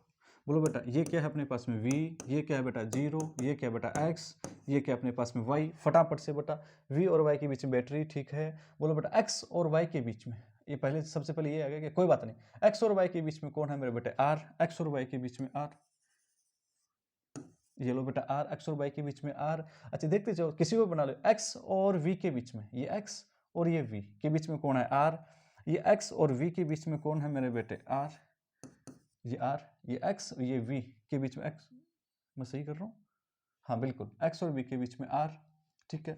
बोलो बेटा ये क्या है अपने पास में v, ये क्या है बेटा 0, ये क्या है बेटा x, ये क्या है अपने पास में y, फटाफट से बेटा v और y के बीच में बैटरी, ठीक है। बोलो बेटा x और y के बीच में, ये पहले सबसे पहले ये आ गया कि कोई बात नहीं, x और y के बीच में कौन है मेरे बेटे r, x और y के बीच में r, ये लो बेटा r, x और y के बीच में r। अच्छा देखते जाओ, किसी को बना लो, x और v के बीच में, ये x और ये v के बीच में कौन है r, ये x और v के बीच में कौन है मेरे बेटे r, ये r, ये x, ये v के बीच में x, मैं सही कर रहा हूँ, हाँ बिल्कुल, x और v के बीच में r, ठीक है।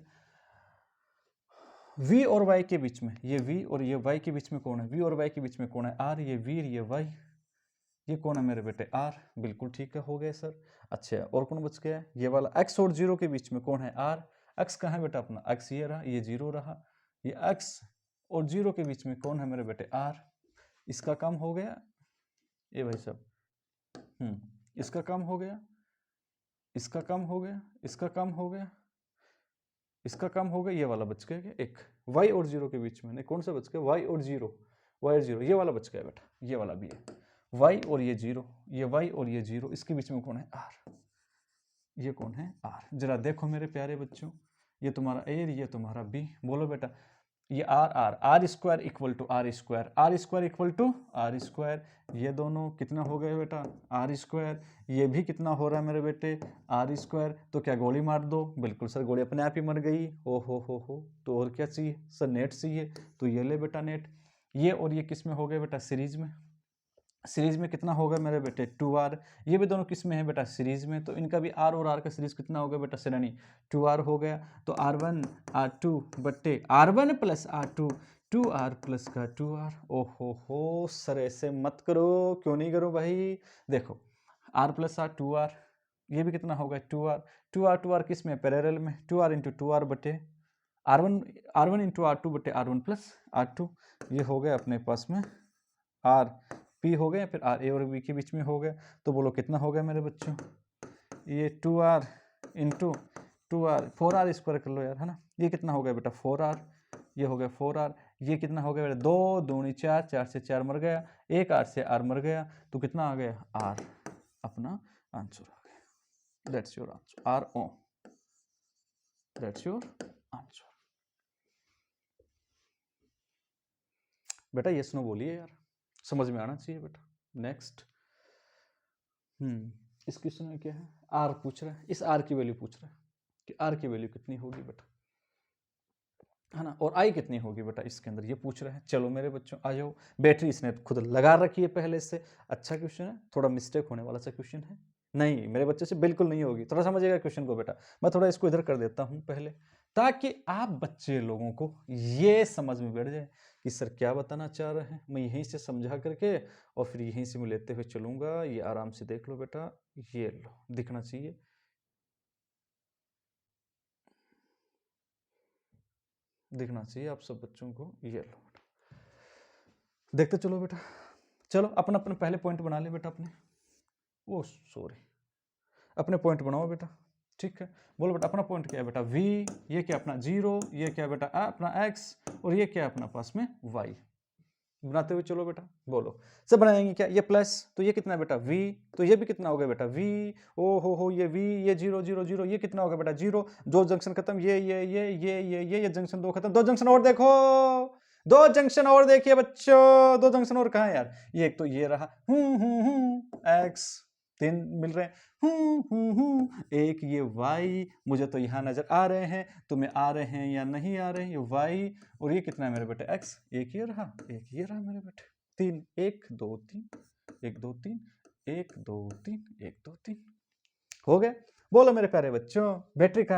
v और y के बीच में, ये v और ये y के बीच में कौन है, v और y के बीच में कौन है r, ये v, ये y, ये कौन है मेरे बेटे r, बिल्कुल ठीक है, हो गया सर। अच्छा और कौन बच गया, ये वाला x और 0 के बीच में कौन है r, x कहाँ है बेटा अपना, x ये रहा, ये 0 रहा, ये x और 0 के बीच में कौन है मेरे बेटे r, इसका काम हो गया, ये भाई साहब, इसका काम हो गया, इसका काम हो गया, इसका काम हो गया, इसका काम हो गया, ये वाला बच गया क्या एक, y और 0 के बीच में, नहीं कौन सा बच गया, y और 0, y और 0, ये वाला बच गया बेटा, ये वाला भी है, y और ये 0, ये y और ये 0, इसके बीच में कौन है r, ये कौन है r, जरा देखो मेरे प्यारे बच्चों, ये तुम्हारा a, ये तुम्हारा b, बोलो बेटा ये R square equal to R square, R square equal to R square, ये दोनों कितना हो गए बेटा आर स्क्वायर, ये भी कितना हो रहा है मेरे बेटे आर स्क्वायर, तो क्या गोली मार दो, बिल्कुल सर गोली अपने आप ही मर गई, ओ हो, तो और क्या चाहिए सर, नेट चाहिए, तो ये ले बेटा नेट, ये और ये किस में हो गए बेटा सीरीज में, सीरीज में कितना होगा मेरे बेटे 2r, ये भी दोनों किस में है बेटा सीरीज में, तो इनका भी r और r का सीरीज कितना होगा बेटा श्रेणी 2r हो गया, तो r1 r2 बट्टे r1 plus r2, 2r plus का 2r, ओ हो सर ऐसे मत करो, क्यों नहीं करो भाई, देखो r प्लस r 2r, ये भी कितना होगा 2r, 2r किस में पैरेलल में, 2r इंटू 2r बटे r1 इंटू r2 बटे r1 प्लस r2, ये हो गया अपने पास में r p हो गया, फिर r a और b के बीच में हो गया, तो बोलो कितना हो गया मेरे बच्चों, ये 2r into 2r, 4r square कर लो यार, है ना, ये कितना हो गया बेटा 4r, ये हो गया 4r, ये कितना हो गया बेटा 2 दूनी 4, 4 से 4 मर गया, एक r से r मर गया, तो कितना आ गया r, अपना आंसर आ गया, that's your answer, r o, that's your answer. बेटा यस नो बोलिए यार, समझ में आना चाहिए बेटा। नेक्स्ट, इस क्वेश्चन में क्या है, आर पूछ रहा है, इस आर की वैल्यू पूछ रहा है कि आर की वैल्यू कितनी होगी बेटा, है ना, और आई कितनी होगी बेटा इसके अंदर, ये पूछ रहा है। चलो मेरे बच्चों आ जाओ, बैटरी इसने खुद लगा रखी है पहले से, अच्छा क्वेश्चन है, थोड़ा मिस्टेक होने वाला सा क्वेश्चन है, नहीं मेरे बच्चे से बिल्कुल नहीं होगी, थोड़ा समझिएगा क्वेश्चन को बेटा, मैं थोड़ा इसको इधर कर देता हूँ पहले, ताकि आप बच्चे लोगों को ये समझ में बैठ जाए कि सर क्या बताना चाह रहे हैं, मैं यहीं से समझा करके और फिर यहीं से मैं लेते हुए चलूंगा, ये आराम से देख लो बेटा, ये लो दिखना चाहिए, दिखना चाहिए आप सब बच्चों को, ये लो देखते चलो बेटा, चलो अपना अपना पहले पॉइंट बना ले बेटा अपने, ओ सॉरी अपने पॉइंट बनाओ बेटा, ठीक है, बोलो बेटा अपना पॉइंट क्या है बेटा v, ये क्या अपना 0, ये क्या बेटा अपना x, और ये क्या अपना पास में y, बनाते हुए चलो बेटा, बोलो सब बनाएंगे क्या? ये प्लस तो ये कितना है बेटा v, तो ये भी कितना हो गया बेटा v, ओ हो ये v, ये 0 0 0, ये कितना हो गया बेटा 0, दो जंक्शन खत्म, ये जंक्शन दो खत्म, दो जंक्शन और देखो, दो जंक्शन और देखिए बच्चों, दो जंक्शन और कहाँ है यार, ये एक तो ये रहा x, 3 मिल रहे हैं, एक ये y, मुझे तो यहाँ नजर आ रहे हैं, तुम्हें आ रहे हैं या नहीं आ रहे हैं, ये y, और ये कितना है मेरे बेटे x, एक ये रहा मेरे बेटे, 3, 1 2 3, 1 2 3, 1 2 3, 1 2 3, हो गए। बोलो मेरे प्यारे बच्चों, बैटरी कहाँ है?